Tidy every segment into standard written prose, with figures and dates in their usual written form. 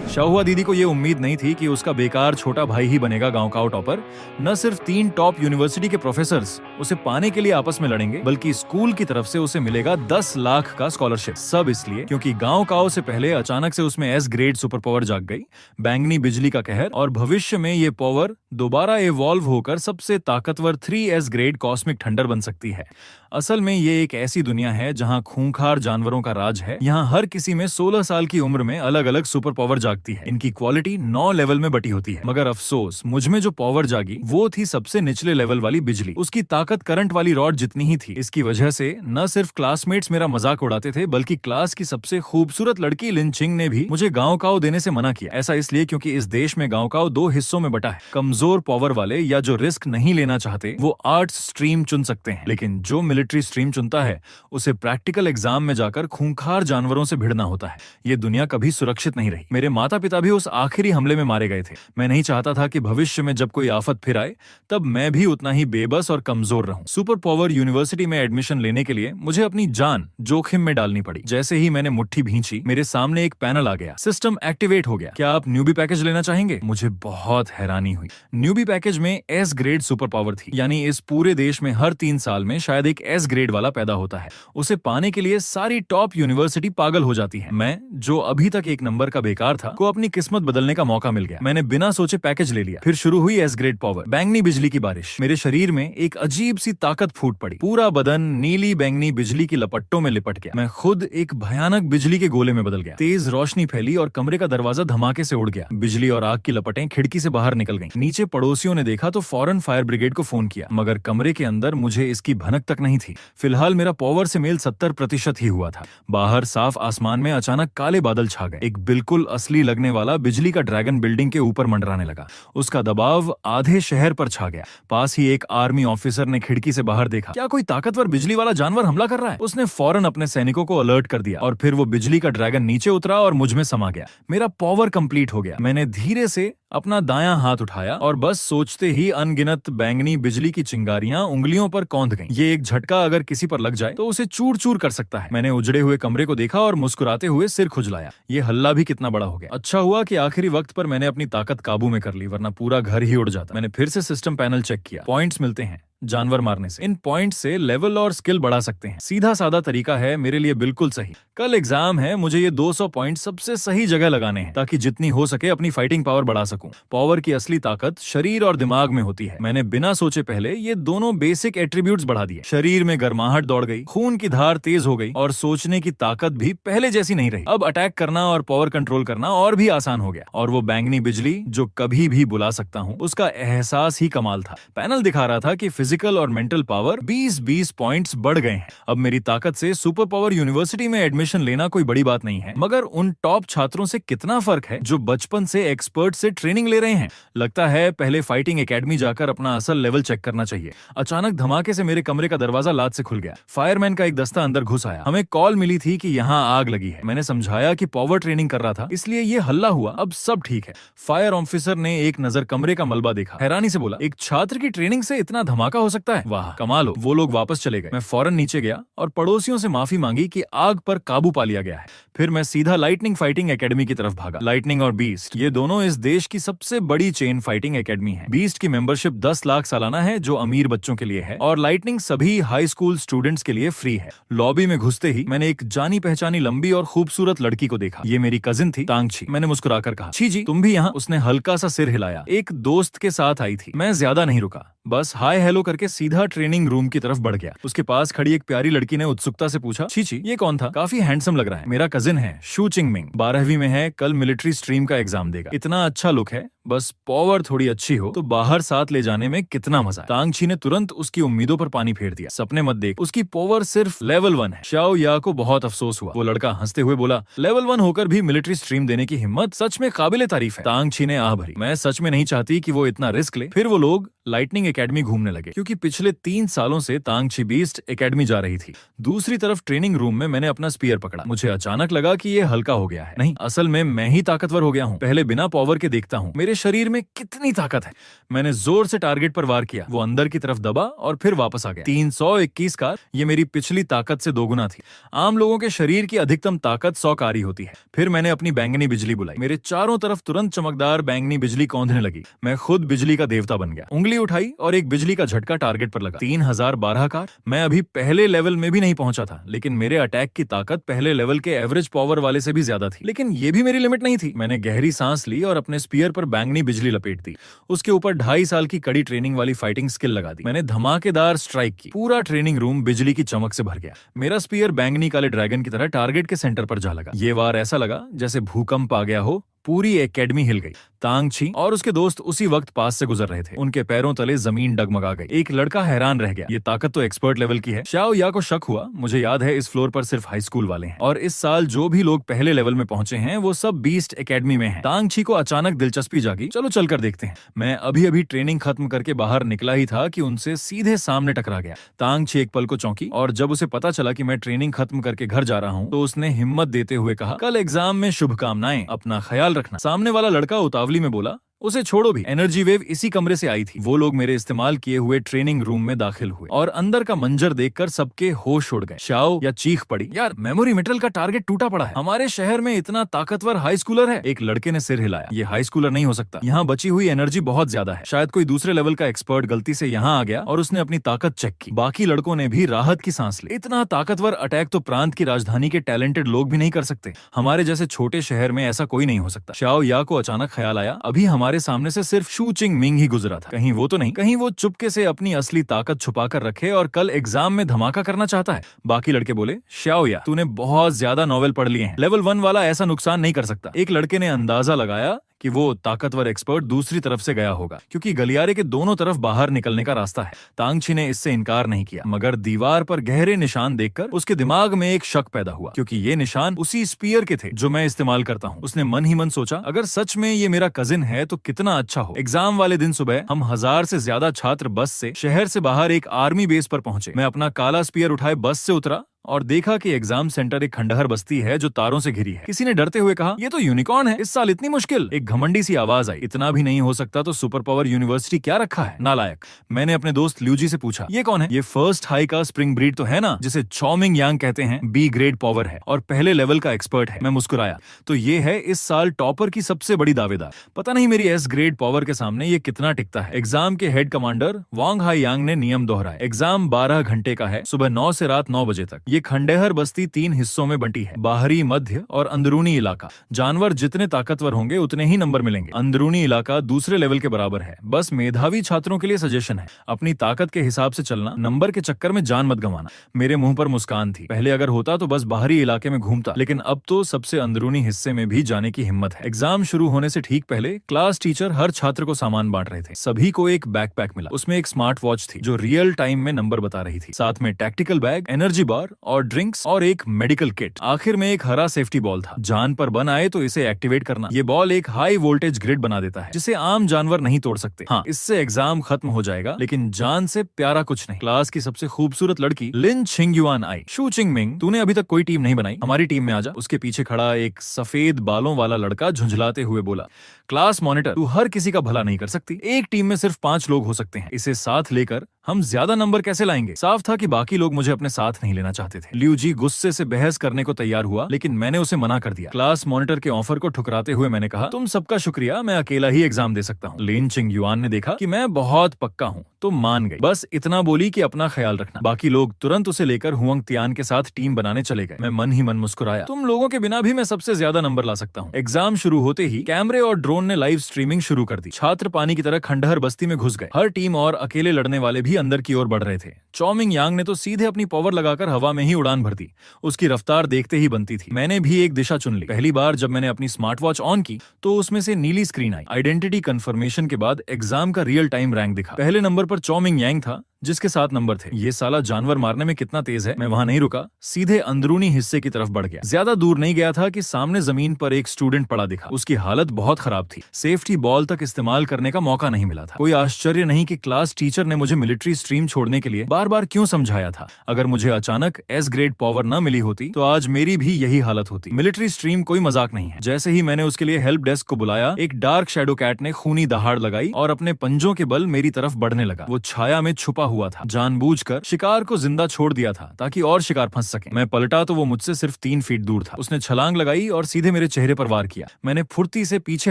शाहुआ दीदी को ये उम्मीद नहीं थी कि उसका बेकार छोटा भाई ही बनेगा गांव का टॉपर। न सिर्फ 3 टॉप यूनिवर्सिटी के प्रोफेसर्स उसे पाने के लिए आपस में लड़ेंगे, बल्कि स्कूल की तरफ से उसे मिलेगा 10 लाख का स्कॉलरशिप। सब इसलिए क्योंकि गांव काओ से पहले अचानक से उसमें एस ग्रेड सुपर पावर जाग गई, बैंगनी बिजली का कहर, और भविष्य में ये पावर दोबारा इवॉल्व होकर सबसे ताकतवर 3S ग्रेड कॉस्मिक थंडर बन सकती है। असल में ये एक ऐसी दुनिया है जहां खूंखार जानवरों का राज है। यहाँ हर किसी में 16 साल की उम्र में अलग अलग सुपर पावर जागती है। इनकी क्वालिटी 9 लेवल में बटी होती है, मगर अफसोस मुझ में जो पावर जागी वो थी सबसे निचले लेवल वाली बिजली। उसकी ताकत करंट वाली रॉड जितनी ही थी। इसकी वजह से न सिर्फ क्लासमेट्स मेरा मजाक उड़ाते थे, बल्कि क्लास की सबसे खूबसूरत लड़की लिन चिंग ने भी मुझे गांव काओ देने से मना किया। ऐसा इसलिए क्योंकि इस देश में गांव काओ 2 हिस्सों में बटा है। कमजोर पावर वाले या जो रिस्क नहीं लेना चाहते वो आर्ट्स स्ट्रीम चुन सकते हैं, लेकिन जो मिलिट्री स्ट्रीम चुनता है उसे प्रैक्टिकल एग्जाम में जाकर खूंखार जानवरों से भिड़ना होता है। ये दुनिया कभी सुरक्षित नहीं रही। मेरे माता पिता भी उस आखिरी हमले में मारे गए थे। मैं नहीं चाहता था कि भविष्य में जब कोई आफत फिर आए तब मैं भी उतना ही बेबस और कमजोर रहूं। सुपर पावर यूनिवर्सिटी में एडमिशन लेने के लिए मुझे अपनी जान जोखिम में डालनी पड़ी। जैसे ही मैंने मुट्ठी भींची, मेरे सामने एक पैनल आ गया। सिस्टम एक्टिवेट हो गया। क्या आप न्यूबी पैकेज लेना चाहेंगे? मुझे बहुत हैरानी हुई। न्यूबी पैकेज में एस ग्रेड सुपर पावर थी, यानी इस पूरे देश में हर 3 साल में शायद एक एस ग्रेड वाला पैदा होता है। उसे पाने के लिए सारी टॉप यूनिवर्सिटी पागल हो जाती है। मैं, जो अभी तक 1 नंबर का बेकार था, को अपनी किस्मत बदलने का मौका मिल गया। मैंने बिना सोचे पैकेज ले लिया। फिर शुरू हुई एस ग्रेड पावर, बैंगनी बिजली की बारिश। मेरे शरीर में एक अजीब सी ताकत फूट पड़ी। पूरा बदन नीली बैंगनी बिजली की लपट्टों में लिपट गया। मैं खुद एक भयानक बिजली के गोले में बदल गया। तेज रोशनी फैली और कमरे का दरवाजा धमाके से उड़ गया। बिजली और आग की लपटें खिड़की से बाहर निकल गईं। नीचे पड़ोसियों ने देखा तो फौरन फायर ब्रिगेड को फोन किया, मगर कमरे के अंदर मुझे इसकी भनक तक नहीं थी। फिलहाल मेरा पावर से मेल 70% ही हुआ था। बाहर साफ आसमान में अचानक काले बादल छा गए। एक बिल्कुल असली लगने वाला बिजली का ड्रैगन बिल्डिंग के ऊपर मंडराने लगा। उसका दबाव आधे शहर पर छा गया। पास ही एक आर्मी ऑफिसर ने खिड़की से बाहर देखा। क्या कोई ताकतवर बिजली वाला जानवर हमला कर रहा है? उसने फौरन अपने सैनिकों को अलर्ट कर दिया और फिर वो बिजली का ड्रैगन नीचे उतरा और मुझ में समा गया। मेरा पावर कंप्लीट हो गया। मैंने धीरे से अपना दायां हाथ उठाया और बस सोचते ही अनगिनत बैंगनी बिजली की चिंगारियां उंगलियों पर कौंध गईं। ये एक झटका अगर किसी पर लग जाए तो उसे चूर चूर कर सकता है। मैंने उजड़े हुए कमरे को देखा और मुस्कुराते हुए सिर खुजलाया। ये हल्ला भी कितना बड़ा हो गया। अच्छा हुआ कि आखिरी वक्त पर मैंने अपनी ताकत काबू में कर ली, वरना पूरा घर ही उड़ जाता। मैंने फिर से सिस्टम पैनल चेक किया। पॉइंट्स मिलते हैं जानवर मारने से। इन पॉइंट से लेवल और स्किल बढ़ा सकते हैं। सीधा साधा तरीका है, मेरे लिए बिल्कुल सही। कल एग्जाम है, मुझे ये 200 पॉइंट सबसे सही जगह लगाने हैं ताकि जितनी हो सके अपनी फाइटिंग पावर बढ़ा सकूं। पावर की असली ताकत शरीर और दिमाग में होती है। मैंने बिना सोचे पहले ये दोनों बेसिक एट्रीब्यूट्स बढ़ा दिए। शरीर में गर्माहट दौड़ गई, खून की धार तेज हो गई और सोचने की ताकत भी पहले जैसी नहीं रही। अब अटैक करना और पावर कंट्रोल करना और भी आसान हो गया। और वो बैंगनी बिजली जो कभी भी बुला सकता हूँ, उसका एहसास ही कमाल था। पैनल दिखा रहा था कि फिजिकल और मेंटल पावर 20-20 पॉइंट्स बढ़ गए हैं। अब मेरी ताकत से सुपर पावर यूनिवर्सिटी में एडमिशन लेना कोई बड़ी बात नहीं है, मगर उन टॉप छात्रों से कितना फर्क है जो बचपन से एक्सपर्ट से ट्रेनिंग ले रहे हैं। लगता है पहले फाइटिंग एकेडमी जाकर अपना असल लेवल चेक करना चाहिए। अचानक धमाके से मेरे कमरे का दरवाजा लात से खुल गया। फायरमैन का एक दस्ता अंदर घुस आया। हमें कॉल मिली थी कि यहाँ आग लगी है। मैंने समझाया कि पावर ट्रेनिंग कर रहा था, इसलिए ये हल्ला हुआ। अब सब ठीक है। फायर ऑफिसर ने एक नजर कमरे का मलबा देखा, हैरानी से बोला, एक छात्र की ट्रेनिंग से इतना धमाका हो सकता है? वाह, कमाल हो। वो लोग वापस चले गए। मैं फौरन नीचे गया और पड़ोसियों से माफी मांगी कि आग पर काबू पा लिया गया है। फिर मैं सीधा लाइटनिंग फाइटिंग एकेडमी की तरफ भागा। लाइटनिंग और बीस्ट, ये दोनों इस देश की सबसे बड़ी चेन फाइटिंग एकेडमी है। बीस्ट की मेंबरशिप 10 लाख सालाना है, जो अमीर बच्चों के लिए है, और लाइटनिंग सभी हाई स्कूल स्टूडेंट्स के लिए फ्री है। लॉबी में घुसते ही मैंने एक जानी पहचानी लंबी और खूबसूरत लड़की को देखा। ये मेरी कजिन थी, तांगची। मैंने मुस्कुराकर कहा, छी जी, तुम भी यहाँ? उसने हल्का सा सिर हिलाया। एक दोस्त के साथ आई थी। मैं ज्यादा नहीं रुका, बस हाय हेलो करके सीधा ट्रेनिंग रूम की तरफ बढ़ गया। उसके पास खड़ी एक प्यारी लड़की ने उत्सुकता से पूछा, छी ये कौन था? काफी हैंडसम लग रहा है। मेरा कजिन है, शू चिंगमिंग। 12वीं में है, कल मिलिट्री स्ट्रीम का एग्जाम देगा। इतना अच्छा लुक है, बस पावर थोड़ी अच्छी हो तो बाहर साथ ले जाने में कितना मजा है। तांगची ने तुरंत उसकी उम्मीदों पर पानी फेर दिया। सपने मत देख, उसकी पावर सिर्फ लेवल 1 है। शाओ या को बहुत अफसोस हुआ। वो लड़का हंसते हुए बोला, लेवल 1 होकर भी मिलिट्री स्ट्रीम देने की हिम्मत सच में काबिले तारीफ है। तांगची ने आह भरी। मैं सच में नहीं चाहती कि वो इतना रिस्क ले। फिर वो लोग लाइटनिंग एकेडमी घूमने लगे, क्योंकि पिछले 3 सालों से तांगची बीस्ट एकेडमी जा रही थी। दूसरी तरफ ट्रेनिंग रूम में मैंने अपना स्पीयर पकड़ा। मुझे अचानक लगा कि ये हल्का हो गया है। नहीं, असल में मैं ही ताकतवर हो गया हूँ। पहले बिना पावर के देखता हूँ। मेरे शरीर में कितनी ताकत है। मैंने जोर से टारगेट पर वार किया, वो अंदर की तरफ दबा और फिर वापस आ गया। 321 कार, ये मेरी पिछली ताकत से दोगुना थी। आम लोगों के शरीर की अधिकतम ताकत 100 कार ही होती है। फिर मैंने अपनी बैंगनी बिजली बुलाई, मेरे चारों तरफ तुरंत चमकदार बैंगनी बिजली कौंधने लगी। मैं खुद बिजली का देवता बन गया। उंगली उठाई और एक बिजली का झटका टारगेट पर लगा। 3012 कार। मैं अभी पहले लेवल में भी नहीं पहुंचा था, लेकिन मेरे अटैक की ताकत पहले लेवल के एवरेज पावर वाले से भी ज्यादा थी। लेकिन ये भी मेरी लिमिट नहीं थी। मैंने गहरी सांस ली और अपने स्पीयर पर बैंगनी बिजली लपेट दी। उसके ऊपर 2.5 साल की कड़ी ट्रेनिंग वाली फाइटिंग स्किल लगा दी। मैंने धमाकेदार स्ट्राइक की। पूरा ट्रेनिंग रूम बिजली की चमक से भर गया। मेरा स्पीयर बैंगनी काले ड्रैगन की तरह टारगेट के सेंटर पर जा लगा। ये वार ऐसा लगा जैसे भूकंप आ गया हो। पूरी एकेडमी हिल गई। तांग छी और उसके दोस्त उसी वक्त पास से गुजर रहे थे। उनके पैरों तले जमीन डगमगा गई। एक लड़का हैरान रह गया, ये ताकत तो एक्सपर्ट लेवल की है। शाओ या को शक हुआ, मुझे याद है इस फ्लोर पर सिर्फ हाई स्कूल वाले हैं और इस साल जो भी लोग पहले लेवल में पहुंचे हैं वो सब बीस्ट एकेडमी में हैं। तांग छी को अचानक दिलचस्पी जागी, चलो चलकर देखते हैं। मैं अभी अभी ट्रेनिंग खत्म करके बाहर निकला ही था कि उनसे सीधे सामने टकरा गया। तांग छी एक पल को चौंकी और जब उसे पता चला कि मैं ट्रेनिंग खत्म करके घर जा रहा हूँ तो उसने हिम्मत देते हुए कहा, कल एग्जाम में शुभकामनाएं, अपना ख्याल रखना। सामने वाला लड़का उतावली में बोला, उसे छोड़ो भी, एनर्जी वेव इसी कमरे से आई थी। वो लोग मेरे इस्तेमाल किए हुए ट्रेनिंग रूम में दाखिल हुए और अंदर का मंजर देखकर सबके होश उड़ गए। शाओ या चीख पड़ी, यार मेमोरी मेटल का टारगेट टूटा पड़ा है। हमारे शहर में इतना ताकतवर हाई स्कूलर है। एक लड़के ने सिर हिलाया, ये हाई स्कूलर नहीं हो सकता। यहाँ बची हुई एनर्जी बहुत ज्यादा है। शायद कोई दूसरे लेवल का एक्सपर्ट गलती से यहाँ आ गया और उसने अपनी ताकत चेक की। बाकी लड़कों ने भी राहत की सांस ली। इतना ताकतवर अटैक तो प्रांत की राजधानी के टैलेंटेड लोग भी नहीं कर सकते। हमारे जैसे छोटे शहर में ऐसा कोई नहीं हो सकता। शाओ या को अचानक ख्याल आया, अभी हमारे सामने से सिर्फ शू चिंग मिंग ही गुजरा था। कहीं वो तो नहीं, कहीं वो चुपके से अपनी असली ताकत छुपा कर रखे और कल एग्जाम में धमाका करना चाहता है। बाकी लड़के बोले, शाओ या तूने बहुत ज्यादा नॉवेल पढ़ लिए हैं, लेवल 1 वाला ऐसा नुकसान नहीं कर सकता। एक लड़के ने अंदाजा लगाया कि वो ताकतवर एक्सपर्ट दूसरी तरफ से गया होगा, क्योंकि गलियारे के दोनों तरफ बाहर निकलने का रास्ता है। तांगछी ने इससे इनकार नहीं किया, मगर दीवार पर गहरे निशान देखकर उसके दिमाग में एक शक पैदा हुआ, क्योंकि ये निशान उसी स्पीयर के थे जो मैं इस्तेमाल करता हूँ। उसने मन ही मन सोचा, अगर सच में ये मेरा कजिन है तो कितना अच्छा हो। एग्जाम वाले दिन सुबह हम 1000 से ज्यादा छात्र बस से शहर से बाहर एक आर्मी बेस पर पहुंचे। मैं अपना काला स्पीयर उठाए बस से उतरा और देखा कि एग्जाम सेंटर एक खंडहर बस्ती है जो तारों से घिरी है। किसी ने डरते हुए कहा, ये तो यूनिकॉर्न है, इस साल इतनी मुश्किल। एक घमंडी सी आवाज आई, इतना भी नहीं हो सकता तो सुपर पावर यूनिवर्सिटी क्या रखा है, नालायक। मैंने अपने दोस्त ल्यूजी से पूछा, ये कौन है? ये फर्स्ट हाई का स्प्रिंग ब्रीड तो है ना, जिसे चॉमिंग यांग कहते हैं। बी ग्रेड पावर है और पहले लेवल का एक्सपर्ट है। मैं मुस्कुराया, तो ये है इस साल टॉपर की सबसे बड़ी दावेदार। पता नहीं मेरी एस ग्रेड पावर के सामने ये कितना टिकता है। एग्जाम के हेड कमांडर वांग हाई यांग ने नियम दोहराया, एग्जाम 12 घंटे का है, सुबह 9 से रात 9 बजे तक। ये खंडहर बस्ती 3 हिस्सों में बंटी है, बाहरी, मध्य और अंदरूनी इलाका। जानवर जितने ताकतवर होंगे उतने ही नंबर मिलेंगे। अंदरूनी इलाका दूसरे लेवल के बराबर है। बस मेधावी छात्रों के लिए सजेशन है, अपनी ताकत के हिसाब से चलना, नंबर के चक्कर में जान मत गंवाना। मेरे मुंह पर मुस्कान थी। पहले अगर होता तो बस बाहरी इलाके में घूमता, लेकिन अब तो सबसे अंदरूनी हिस्से में भी जाने की हिम्मत है। एग्जाम शुरू होने से ठीक पहले क्लास टीचर हर छात्र को सामान बांट रहे थे। सभी को एक बैकपैक मिला, उसमें एक स्मार्ट वॉच थी जो रियल टाइम में नंबर बता रही थी, साथ में टैक्टिकल बैग, एनर्जी बार और ड्रिंक्स और एक मेडिकल किट। आखिर में एक हरा सेफ्टी बॉल था, जान पर बन आए तो इसे एक्टिवेट करना। ये बॉल एक हाई वोल्टेज ग्रिड बना देता है जिसे आम जानवर नहीं तोड़ सकते। हाँ, इससे एग्जाम खत्म हो जाएगा, लेकिन जान से प्यारा कुछ नहीं। क्लास की सबसे खूबसूरत लड़की लिन छिंगयुआन आई। शू चिंग मिंग, तूने अभी तक कोई टीम नहीं बनाई, हमारी टीम में आजा। उसके पीछे खड़ा एक सफेद बालों वाला लड़का झुंझलाते हुए बोला, क्लास मॉनिटर, तू हर किसी का भला नहीं कर सकती। एक टीम में सिर्फ 5 लोग हो सकते हैं। इसे साथ लेकर हम ज्यादा नंबर कैसे लाएंगे? साफ था कि बाकी लोग मुझे अपने साथ नहीं लेना चाहते थे। ल्यूजी गुस्से से बहस करने को तैयार हुआ, लेकिन मैंने उसे मना कर दिया। क्लास मॉनिटर के ऑफर को ठुकराते हुए मैंने कहा, तुम सबका शुक्रिया, मैं अकेला ही एग्जाम दे सकता हूँ। लिन छिंगयुआन ने देखा कि मैं बहुत पक्का हूँ तो मान गई। बस इतना बोली कि अपना ख्याल रखना। बाकी लोग तुरंत उसे लेकर हुआंग तियान के साथ टीम बनाने चले गए। मैं मन ही मन मुस्कुराया, तुम लोगों के बिना भी मैं सबसे ज्यादा नंबर ला सकता हूँ। एग्जाम शुरू होते ही कैमरे और ड्रोन ने लाइव स्ट्रीमिंग शुरू कर दी। छात्र पानी की तरह खंडहर बस्ती में घुस गए। हर टीम और अकेले लड़ने वाले भी अंदर की ओर बढ़ रहे थे। चॉमिंग यांग ने तो सीधे अपनी पावर लगाकर हवा में ही उड़ान भर दी। उसकी रफ्तार देखते ही बनती थी। मैंने भी एक दिशा चुन ली। पहली बार जब मैंने अपनी स्मार्ट वॉच ऑन की तो उसमें से नीली स्क्रीन आई। आइडेंटिटी कंफर्मेशन के बाद एग्जाम का रियल टाइम रैंक दिखा। पहले नंबर पर चॉमिंग यांग था, जिसके 7 नंबर थे। ये साला जानवर मारने में कितना तेज है। मैं वहां नहीं रुका, सीधे अंदरूनी हिस्से की तरफ बढ़ गया। ज्यादा दूर नहीं गया था कि सामने जमीन पर एक स्टूडेंट पड़ा दिखा। उसकी हालत बहुत खराब थी, सेफ्टी बॉल तक इस्तेमाल करने का मौका नहीं मिला था। कोई आश्चर्य नहीं कि क्लास टीचर ने मुझे मिलिट्री स्ट्रीम छोड़ने के लिए बार बार क्यों समझाया था। अगर मुझे अचानक एस ग्रेड पावर न मिली होती तो आज मेरी भी यही हालत होती। मिलिट्री स्ट्रीम कोई मजाक नहीं है। जैसे ही मैंने उसके लिए हेल्प डेस्क को बुलाया, एक डार्क शैडो कैट ने खूनी दहाड़ लगाई और अपने पंजों के बल मेरी तरफ बढ़ने लगा। वो छाया में छुपा हुआ था, जानबूझकर शिकार को जिंदा छोड़ दिया था ताकि और शिकार फंस सके। मैं पलटा तो वो मुझसे सिर्फ 3 फीट दूर था। उसने छलांग लगाई और सीधे मेरे चेहरे पर वार किया। मैंने फुर्ती से पीछे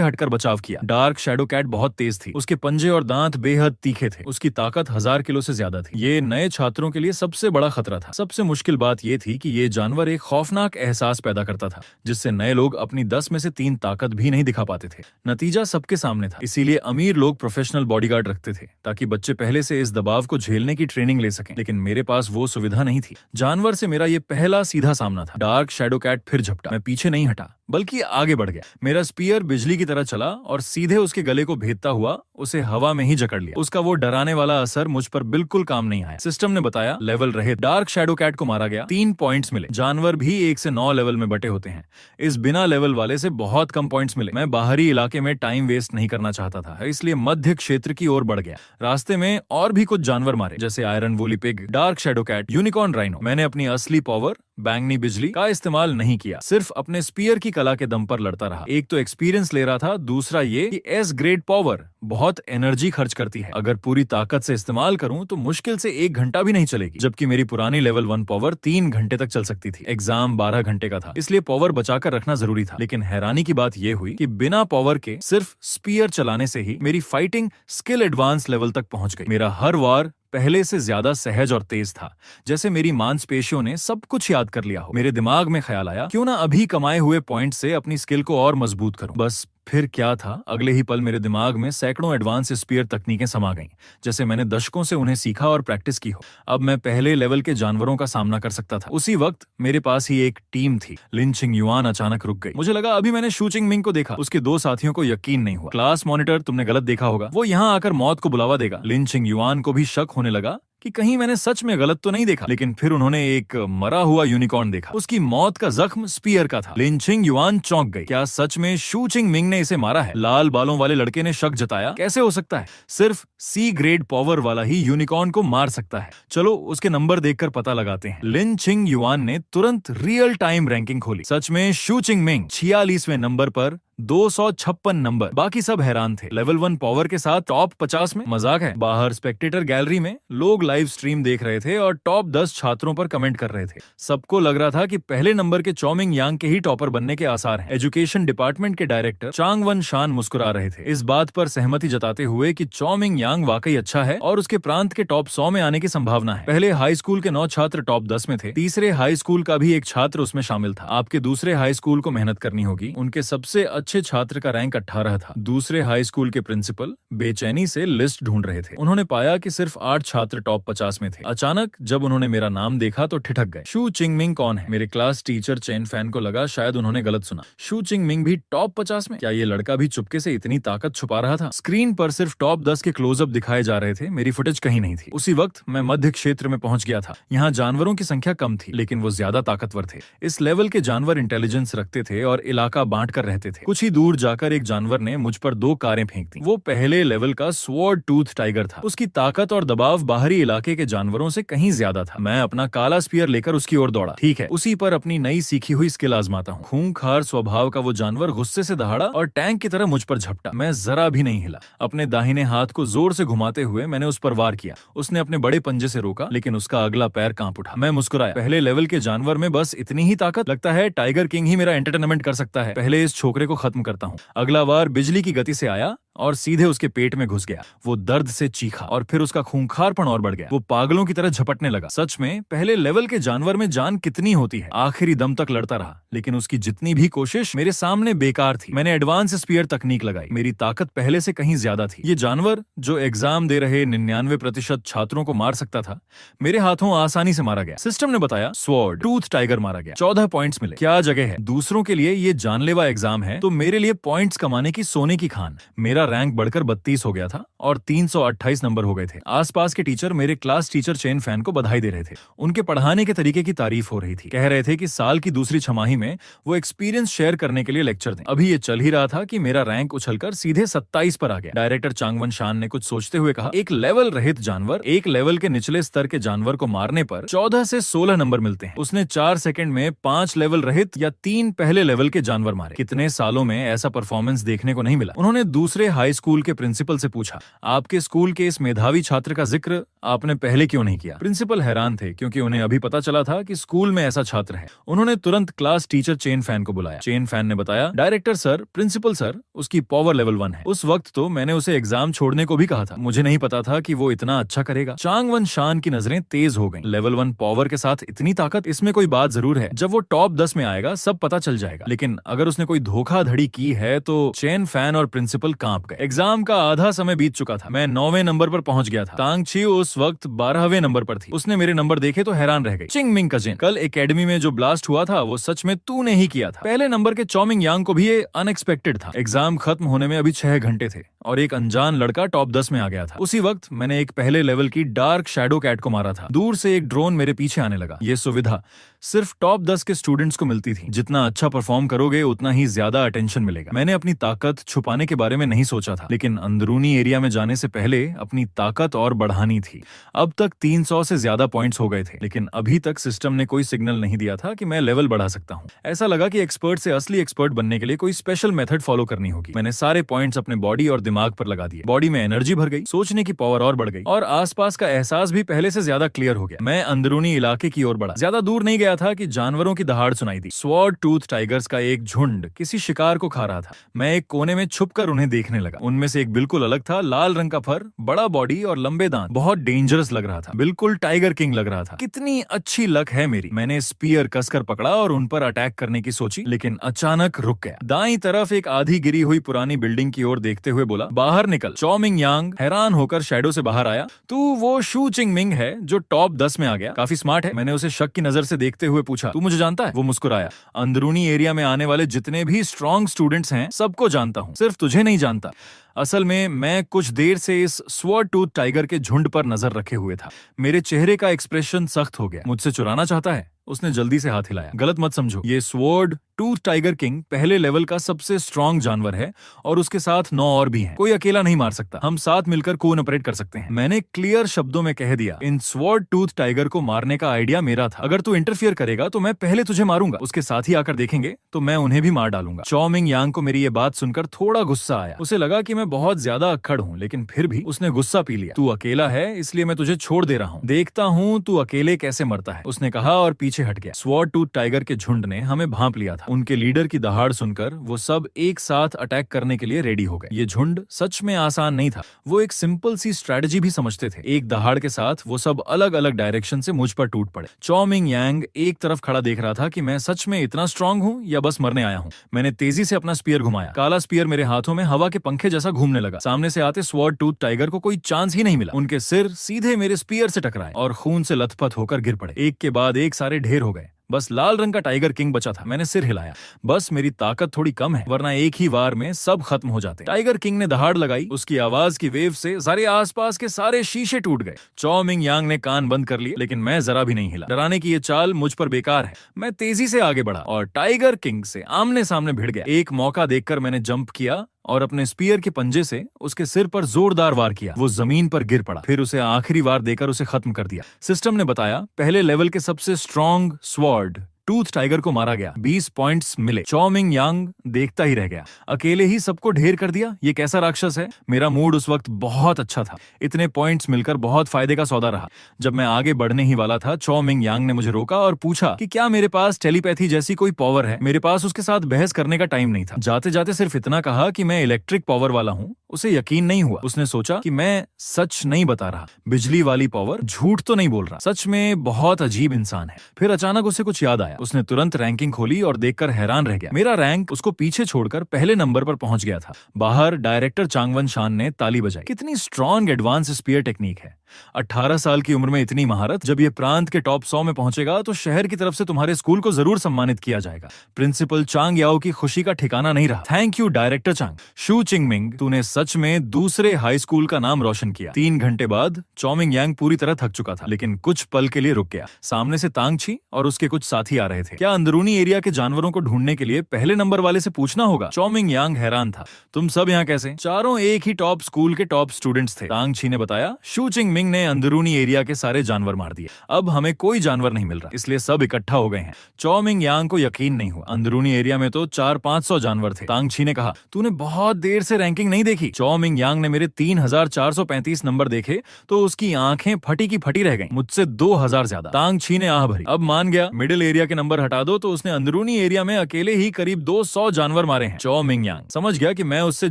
हटकर बचाव किया। डार्क शैडो कैट बहुत तेज थी, उसके पंजे और दांत बेहद तीखे थे। उसकी ताकत 1000 किलो से ज्यादा थी। ये नए छात्रों के लिए सबसे बड़ा खतरा था। सबसे मुश्किल बात यह थी कि ये जानवर एक खौफनाक एहसास पैदा करता था, जिससे नए लोग अपनी 10 में से 3 ताकत भी नहीं दिखा पाते थे। नतीजा सबके सामने था। इसीलिए अमीर लोग प्रोफेशनल बॉडीगार्ड रखते थे ताकि बच्चे पहले से इस दबाव को झेलने की ट्रेनिंग ले सकें। लेकिन मेरे पास वो सुविधा नहीं थी। जानवर से मेरा ये पहला सीधा सामना था। डार्क शैडो कैट फिर झपटा। मैं पीछे नहीं हटा, बल्कि आगे बढ़ गया। मेरा स्पीयर बिजली की तरह चला और सीधे उसके गले को भेदता हुआ उसे हवा में ही जकड़ लिया। उसका वो डराने वाला असर मुझ पर बिल्कुल काम नहीं आया। सिस्टम ने बताया लेवल रहे। डार्क शैडो कैट को मारा गया, 3 पॉइंट्स मिले। जानवर भी 1 से 9 लेवल में बटे होते हैं। इस बिना लेवल वाले से बहुत कम पॉइंट्स मिले। मैं बाहरी इलाके में टाइम वेस्ट नहीं करना चाहता था, इसलिए मध्य क्षेत्र की ओर बढ़ गया। रास्ते में और भी कुछ जानवर मारे, जैसे आयरन वोली pig, dark shadow cat, unicorn rhino. मैंने अपनी असली पावर बैंगनी बिजली का इस्तेमाल नहीं किया, सिर्फ अपने स्पीयर की कला के दम पर लड़ता रहा। एक तो एक्सपीरियंस ले रहा था, दूसरा ये कि एस ग्रेड पावर बहुत एनर्जी खर्च करती है। अगर पूरी ताकत से इस्तेमाल करूं तो मुश्किल से 1 घंटा भी नहीं चलेगी, जबकि मेरी पुरानी लेवल 1 पावर 3 घंटे तक चल सकती थी। एग्जाम 12 घंटे का था, इसलिए पावर बचाकर रखना जरूरी था। लेकिन हैरानी की बात यह हुई कि बिना पावर के सिर्फ स्पीयर चलाने से ही मेरी फाइटिंग स्किल एडवांस लेवल तक पहुंच गई। मेरा हर वार पहले से ज्यादा सहज और तेज था, जैसे मेरी मांसपेशियों ने सब कुछ याद कर लिया हो। मेरे दिमाग में ख्याल आया, क्यों ना अभी कमाए हुए पॉइंट से अपनी स्किल को और मजबूत करूं। बस फिर क्या था, अगले ही पल मेरे दिमाग में सैकड़ों एडवांस स्पीयर तकनीकें समा गईं, जैसे मैंने दशकों से उन्हें सीखा और प्रैक्टिस की हो। अब मैं पहले लेवल के जानवरों का सामना कर सकता था। उसी वक्त मेरे पास ही एक टीम थी। लिन चिंग युआन अचानक रुक गई। मुझे लगा अभी मैंने शू चिंग मिंग को देखा। उसके 2 साथियों को यकीन नहीं हुआ। क्लास मॉनिटर, तुमने गलत देखा होगा, वो यहाँ आकर मौत को बुलावा देगा। लिन चिंग युआन को भी शक होने लगा कि कहीं मैंने सच में गलत तो नहीं देखा। लेकिन फिर उन्होंने एक मरा हुआ यूनिकॉर्न देखा। उसकी मौत का जख्म स्पीयर का था। लिन चिंग युआन चौंक गई। क्या सच में शू चिंग मिंग ने इसे मारा है? लाल बालों वाले लड़के ने शक जताया। कैसे हो सकता है? सिर्फ सी ग्रेड पावर वाला ही यूनिकॉर्न को मार सकता है। चलो उसके नंबर देखकर पता लगाते हैं। लिन चिंग युआन ने तुरंत रियल टाइम रैंकिंग खोली। सच में शू चिंग मिंग 46वें नंबर पर 256 नंबर। बाकी सब हैरान थे। लेवल 1 पावर के साथ टॉप 50 में? मजाक है। बाहर स्पेक्टेटर गैलरी में लोग लाइव स्ट्रीम देख रहे थे और टॉप 10 छात्रों पर कमेंट कर रहे थे। सबको लग रहा था कि पहले नंबर के चौमिंग यांग के ही टॉपर बनने के आसार हैं। एजुकेशन डिपार्टमेंट के डायरेक्टर चांग वन शान मुस्कुरा रहे थे, इस बात पर सहमति जताते हुए कि चौमिंग यांग वाकई अच्छा है और उसके प्रांत के टॉप 100 में आने की संभावना है। पहले हाई स्कूल के 9 छात्र टॉप 10 में थे। तीसरे हाई स्कूल का भी एक छात्र उसमें शामिल था। आपके दूसरे हाई स्कूल को मेहनत करनी होगी। उनके सबसे अच्छे छात्र का रैंक 18 था। दूसरे हाई स्कूल के प्रिंसिपल बेचैनी से लिस्ट ढूंढ रहे थे। उन्होंने पाया कि सिर्फ 8 छात्र टॉप 50 में थे। अचानक जब उन्होंने मेरा नाम देखा तो ठिठक गए। शू चिंग मिंग कौन है? मेरे क्लास टीचर चेन फैन को लगा शायद उन्होंने गलत सुना। शू चिंग मिंग भी टॉप 50 में? क्या ये लड़का भी चुपके से इतनी ताकत छुपा रहा था? स्क्रीन पर सिर्फ टॉप 10 के क्लोजअप दिखाए जा रहे थे, मेरी फुटेज कहीं नहीं थी। उसी वक्त मैं मध्य क्षेत्र में पहुंच गया था। यहाँ जानवरों की संख्या कम थी, लेकिन वो ज्यादा ताकतवर थे। इस लेवल के जानवर इंटेलिजेंस रखते थे और इलाका बांट कर रहते थे। कुछ ही दूर जाकर एक जानवर ने मुझ पर 2 कारें फेंक दी। वो पहले लेवल का स्वॉर्ड टूथ टाइगर था। उसकी ताकत और दबाव बाहरी इलाके के जानवरों से कहीं ज्यादा था। मैं अपना काला स्पीयर लेकर उसकी ओर दौड़ा। ठीक है, उसी पर अपनी नई सीखी हुई स्किल आजमाता हूँ। खूंखार स्वभाव का वो जानवर गुस्से से दहाड़ा और टैंक की तरह मुझ पर झपटा। मैं जरा भी नहीं हिला। अपने दाहिने हाथ को जोर से घुमाते हुए मैंने उस पर वार किया। उसने अपने बड़े पंजे से रोका, लेकिन उसका अगला पैर कांप उठा। मैं मुस्कुराया। पहले लेवल के जानवर में बस इतनी ही ताकत? लगता है टाइगर किंग ही मेरा एंटरटेनमेंट कर सकता है। पहले इस छोकरे को खत्म करता हूँ। अगला वार बिजली की गति से आया और सीधे उसके पेट में घुस गया। वो दर्द से चीखा और फिर उसका खूंखारपन और बढ़ गया। वो पागलों की तरह झपटने लगा। सच में पहले लेवल के जानवर में जान कितनी होती है। आखिरी दम तक लड़ता रहा, लेकिन उसकी जितनी भी कोशिश मेरे सामने बेकार थी। मैंने एडवांस स्पीयर तकनीक लगाई। मेरी ताकत पहले से कहीं ज्यादा थी। ये जानवर जो एग्जाम दे रहे 99% छात्रों को मार सकता था, मेरे हाथों आसानी से मारा गया। सिस्टम ने बताया स्वॉर्ड टूथ टाइगर मारा गया। 14 पॉइंट्स मिले। क्या जगह है। दूसरों के लिए ये जानलेवा एग्जाम है तो मेरे लिए पॉइंट्स कमाने की सोने की खान। मेरा रैंक बढ़कर 32 हो गया था और 328 नंबर हो गए थे। आसपास के टीचर मेरे क्लास टीचर चेन फैन को बधाई दे रहे थे। उनके पढ़ाने के तरीके की तारीफ हो रही थी। कह रहे थे कि साल की दूसरी छमाही में वो एक्सपीरियंस शेयर करने के लिए लेक्चर दें। अभी ये चल ही रहा था कि मेरा रैंक उछलकर सीधे 27 पर आ गया। डायरेक्टर चांगवन शान ने कुछ सोचते हुए कहा, एक लेवल रहित जानवर एक लेवल के निचले स्तर के जानवर को मारने पर 14 से 16 नंबर मिलते हैं। उसने 4 सेकंड में 5 लेवल रहित या 3 पहले लेवल के जानवर मारे। कितने सालों में ऐसा परफॉर्मेंस देखने को नहीं मिला। उन्होंने दूसरे हाई स्कूल के प्रिंसिपल से पूछा, आपके स्कूल के इस मेधावी छात्र का जिक्र आपने पहले क्यों नहीं किया? प्रिंसिपल हैरान थे क्योंकि उन्हें अभी पता चला था कि स्कूल में ऐसा छात्र है। उन्होंने तुरंत क्लास टीचर चेन फैन को बुलाया। चेन फैन ने बताया, डायरेक्टर सर, प्रिंसिपल सर, उसकी पावर लेवल 1 है। उस वक्त तो मैंने उसे एग्जाम छोड़ने को भी कहा था। मुझे नहीं पता था कि वो इतना अच्छा करेगा। चांगवन शान की नजरें तेज हो गईं। लेवल 1 पावर के साथ इतनी ताकत, इसमें कोई बात जरूर है। जब वो टॉप 10 में आएगा सब पता चल जाएगा। लेकिन अगर उसने कोई धोखाधड़ी की है तो चेन फैन और प्रिंसिपल कांप गए। एग्जाम का आधा समय बीत चुका था। मैं 9वें नंबर पर पहुंच गया था। तांग ची उस वक्त 12वें नंबर पर थी। उसने मेरे नंबर देखे तो हैरान रह गई। चिंग मिंग का जिन, कल एकेडमी में जो ब्लास्ट हुआ था वो सच में तूने ही किया था। पहले नंबर के चौमिंग यांग को भी ये अनएक्सपेक्टेड था। एग्जाम खत्म होने में अभी 6 घंटे थे और एक अनजान लड़का टॉप 10 में आ गया था। उसी वक्त मैंने एक पहले लेवल की डार्क शैडो कैट को मारा था। दूर से एक ड्रोन मेरे पीछे आने लगा। ये सुविधा सिर्फ टॉप 10 के स्टूडेंट्स को मिलती थी। जितना अच्छा परफॉर्म करोगे उतना ही ज्यादा अटेंशन मिलेगा। मैंने अपनी ताकत छुपाने के बारे में नहीं सोचा था, लेकिन अंदरूनी एरिया में जाने से पहले अपनी ताकत और बढ़ानी थी। अब तक 300 से ज्यादा पॉइंट्स हो गए थे, लेकिन अभी तक सिस्टम ने कोई सिग्नल नहीं दिया था कि मैं लेवल बढ़ा सकता हूँ। ऐसा लगा कि एक्सपर्ट से असली एक्सपर्ट बनने के लिए कोई स्पेशल मेथड फॉलो करनी होगी। मैंने सारे पॉइंट्स अपने बॉडी और दिमाग पर लगा दिए। बॉडी में एनर्जी भर गई, सोचने की पावर और बढ़ गई और आसपास का एहसास भी पहले से ज्यादा क्लियर हो गया। मैं अंदरूनी इलाके की ओर बढ़ा। ज्यादा दूर नहीं गया था कि जानवरों की दहाड़ सुनाई दी। स्वॉर्ड टूथ टाइगर्स का एक झुंड किसी शिकार को खा रहा था। मैं एक कोने में छुपकर उन्हें देखने लगा। उनमें से एक बिल्कुल अलग था, लाल रंग का फर, बड़ा बॉडी और लंबे दांत। बहुत डेंजरस लग रहा था, बिल्कुल टाइगर किंग लग रहा था। कितनी अच्छी लक है मेरी। मैंने स्पीयर कसकर पकड़ा और उन पर अटैक करने की सोची, लेकिन अचानक रुक गया। दाईं तरफ एक आधी गिरी हुई पुरानी बिल्डिंग की ओर देखते हुए बोला, बाहर निकल। चौमिंग यांग हैरान होकर शैडो से बाहर आया। तू वो शू चिंग मिंग है जो टॉप 10 में आ गया? काफी स्मार्ट है। मैंने उसे शक की नजर से देखते हुए पूछा, तू मुझे जानता है? वो मुस्कुराया। अंदरूनी एरिया में आने वाले जितने भी स्ट्रॉन्ग स्टूडेंट्स हैं सबको जानता हूँ, सिर्फ तुझे नहीं जानता। असल में मैं कुछ देर से इस स्वॉर्ड टूथ टाइगर के झुंड पर नजर रखे हुए था। मेरे चेहरे का एक्सप्रेशन सख्त हो गया। मुझसे चुराना चाहता है? उसने जल्दी से हाथ हिलाया। गलत मत समझो, ये स्वॉर्ड टूथ टाइगर किंग पहले लेवल का सबसे स्ट्रॉन्ग जानवर है और उसके साथ 9 और भी हैं। कोई अकेला नहीं मार सकता। हम साथ मिलकर कोऑपरेट कर सकते हैं। मैंने क्लियर शब्दों में कह दिया, इन स्वॉर्ड टूथ टाइगर को मारने का आइडिया मेरा था। अगर तू इंटरफियर करेगा तो मैं पहले तुझे मारूंगा, उसके साथ ही आकर देखेंगे तो मैं उन्हें भी मार डालूंगा। चौमिंग यांग को मेरी ये बात सुनकर थोड़ा गुस्सा आया। उसे लगा कि मैं बहुत ज्यादा अक्खड़ हूँ, लेकिन फिर भी उसने गुस्सा पी लिया। तू अकेला है इसलिए मैं तुझे छोड़ दे रहा हूँ, देखता हूँ तू अकेले कैसे मरता है, उसने कहा और पीछे हट गया। स्वॉर्ड टूथ टाइगर के झुंड ने हमें भांप लिया था। उनके लीडर की दहाड़ सुनकर वो सब एक साथ अटैक करने के लिए रेडी हो गए। ये झुंड सच में आसान नहीं था। वो एक सिंपल सी स्ट्रेटजी भी समझते थे। एक दहाड़ के साथ वो सब अलग अलग डायरेक्शन से मुझ पर टूट पड़े। चौमिंग यांग एक तरफ खड़ा देख रहा था कि मैं सच में इतना स्ट्रांग हूँ या बस मरने आया हूँ। मैंने तेजी से अपना स्पीयर घुमाया। काला स्पीयर मेरे हाथों में हवा के पंखे जैसा घूमने लगा। सामने से आते स्वॉर्ड टूथ टाइगर को कोई चांस ही नहीं मिला। उनके सिर सीधे मेरे स्पीयर से टकराए और खून से लथपथ होकर गिर पड़े। एक के बाद एक सारे ढेर हो गए। बस लाल रंग का टाइगर किंग बचा था। मैंने सिर हिलाया। बस मेरी ताकत थोड़ी कम है, वरना एक ही वार में सब खत्म हो जाते। टाइगर किंग ने दहाड़ लगाई। उसकी आवाज की वेव से सारे आसपास के सारे शीशे टूट गए। चौमिंग यांग ने कान बंद कर लिए, लेकिन मैं जरा भी नहीं हिला। डराने की ये चाल मुझ पर बेकार है। मैं तेजी से आगे बढ़ा और टाइगर किंग से आमने सामने भिड़ गया। एक मौका देखकर मैंने जंप किया और अपने स्पीयर के पंजे से उसके सिर पर जोरदार वार किया। वो जमीन पर गिर पड़ा। फिर उसे आखिरी वार देकर उसे खत्म कर दिया। सिस्टम ने बताया, पहले लेवल के सबसे स्ट्रॉन्ग स्वॉर्ड टूथ टाइगर को मारा गया। 20 पॉइंट्स मिले। चौमिंग यांग देखता ही रह गया। अकेले ही सबको ढेर कर दिया, ये कैसा राक्षस है। मेरा मूड उस वक्त बहुत अच्छा था। इतने पॉइंट्स मिलकर बहुत फायदे का सौदा रहा। जब मैं आगे बढ़ने ही वाला था, चौमिंग यांग ने मुझे रोका और पूछा कि क्या मेरे पास टेलीपैथी जैसी कोई पावर है। मेरे पास उसके साथ बहस करने का टाइम नहीं था। जाते जाते सिर्फ इतना कहा कि मैं इलेक्ट्रिक पावर वाला हूँ। उसे यकीन नहीं हुआ। उसने सोचा कि मैं सच नहीं बता रहा, बिजली वाली पावर, झूठ तो नहीं बोल रहा। सच में बहुत अजीब इंसान है। फिर अचानक उसे कुछ याद आया। उसने तुरंत रैंकिंग खोली और देखकर हैरान रह गया। मेरा रैंक उसको पीछे छोड़कर पहले नंबर पर पहुंच गया था। बाहर डायरेक्टर चांगवन शान ने ताली बजाई। कितनी स्ट्रॉन्ग एडवांस स्पीयर टेक्निक है। 18 साल की उम्र में इतनी महारत। जब ये प्रांत के टॉप 100 में पहुंचेगा तो शहर की तरफ से तुम्हारे स्कूल को जरूर सम्मानित किया जाएगा। प्रिंसिपल चांग याओ की खुशी का ठिकाना नहीं रहा। Thank you director Chang. Shu Ching Ming, तूने सच में दूसरे हाई स्कूल का नाम रोशन किया। 3 घंटे बाद चौमिंग यांग पूरी तरह थक चुका था, लेकिन कुछ पल के लिए रुक गया। सामने से तांग ची और उसके कुछ साथी आ रहे थे। क्या अंदरूनी एरिया के जानवरों को ढूंढने के लिए पहले नंबर वाले से पूछना होगा? चौमिंग यांग हैरान था। तुम सब यहाँ कैसे? चारों एक ही टॉप स्कूल के टॉप स्टूडेंट्स थे। तांग ची ने बताया, शू चिंग मिंग ने अंदरूनी एरिया के सारे जानवर मार दिए। अब हमें कोई जानवर नहीं मिल रहा, इसलिए सब इकट्ठा हो गए हैं। चौमिंग यांग को यकीन नहीं हुआ। अंदरूनी एरिया में तो 400-500 जानवर थे। तांग ची ने कहा, तूने बहुत देर से रैंकिंग नहीं देखी। चौमिंग यांग ने मेरे 3435 नंबर देखे तो उसकी आंखें फटी की फटी रह गईं। मुझसे 2000 ज्यादा। तांग ची ने आह भरी। अब मान गया, मिडिल एरिया के नंबर हटा दो तो उसने अंदरूनी एरिया में अकेले ही करीब 200 जानवर मारे हैं। चौमिंग यांग समझ गया कि मैं उससे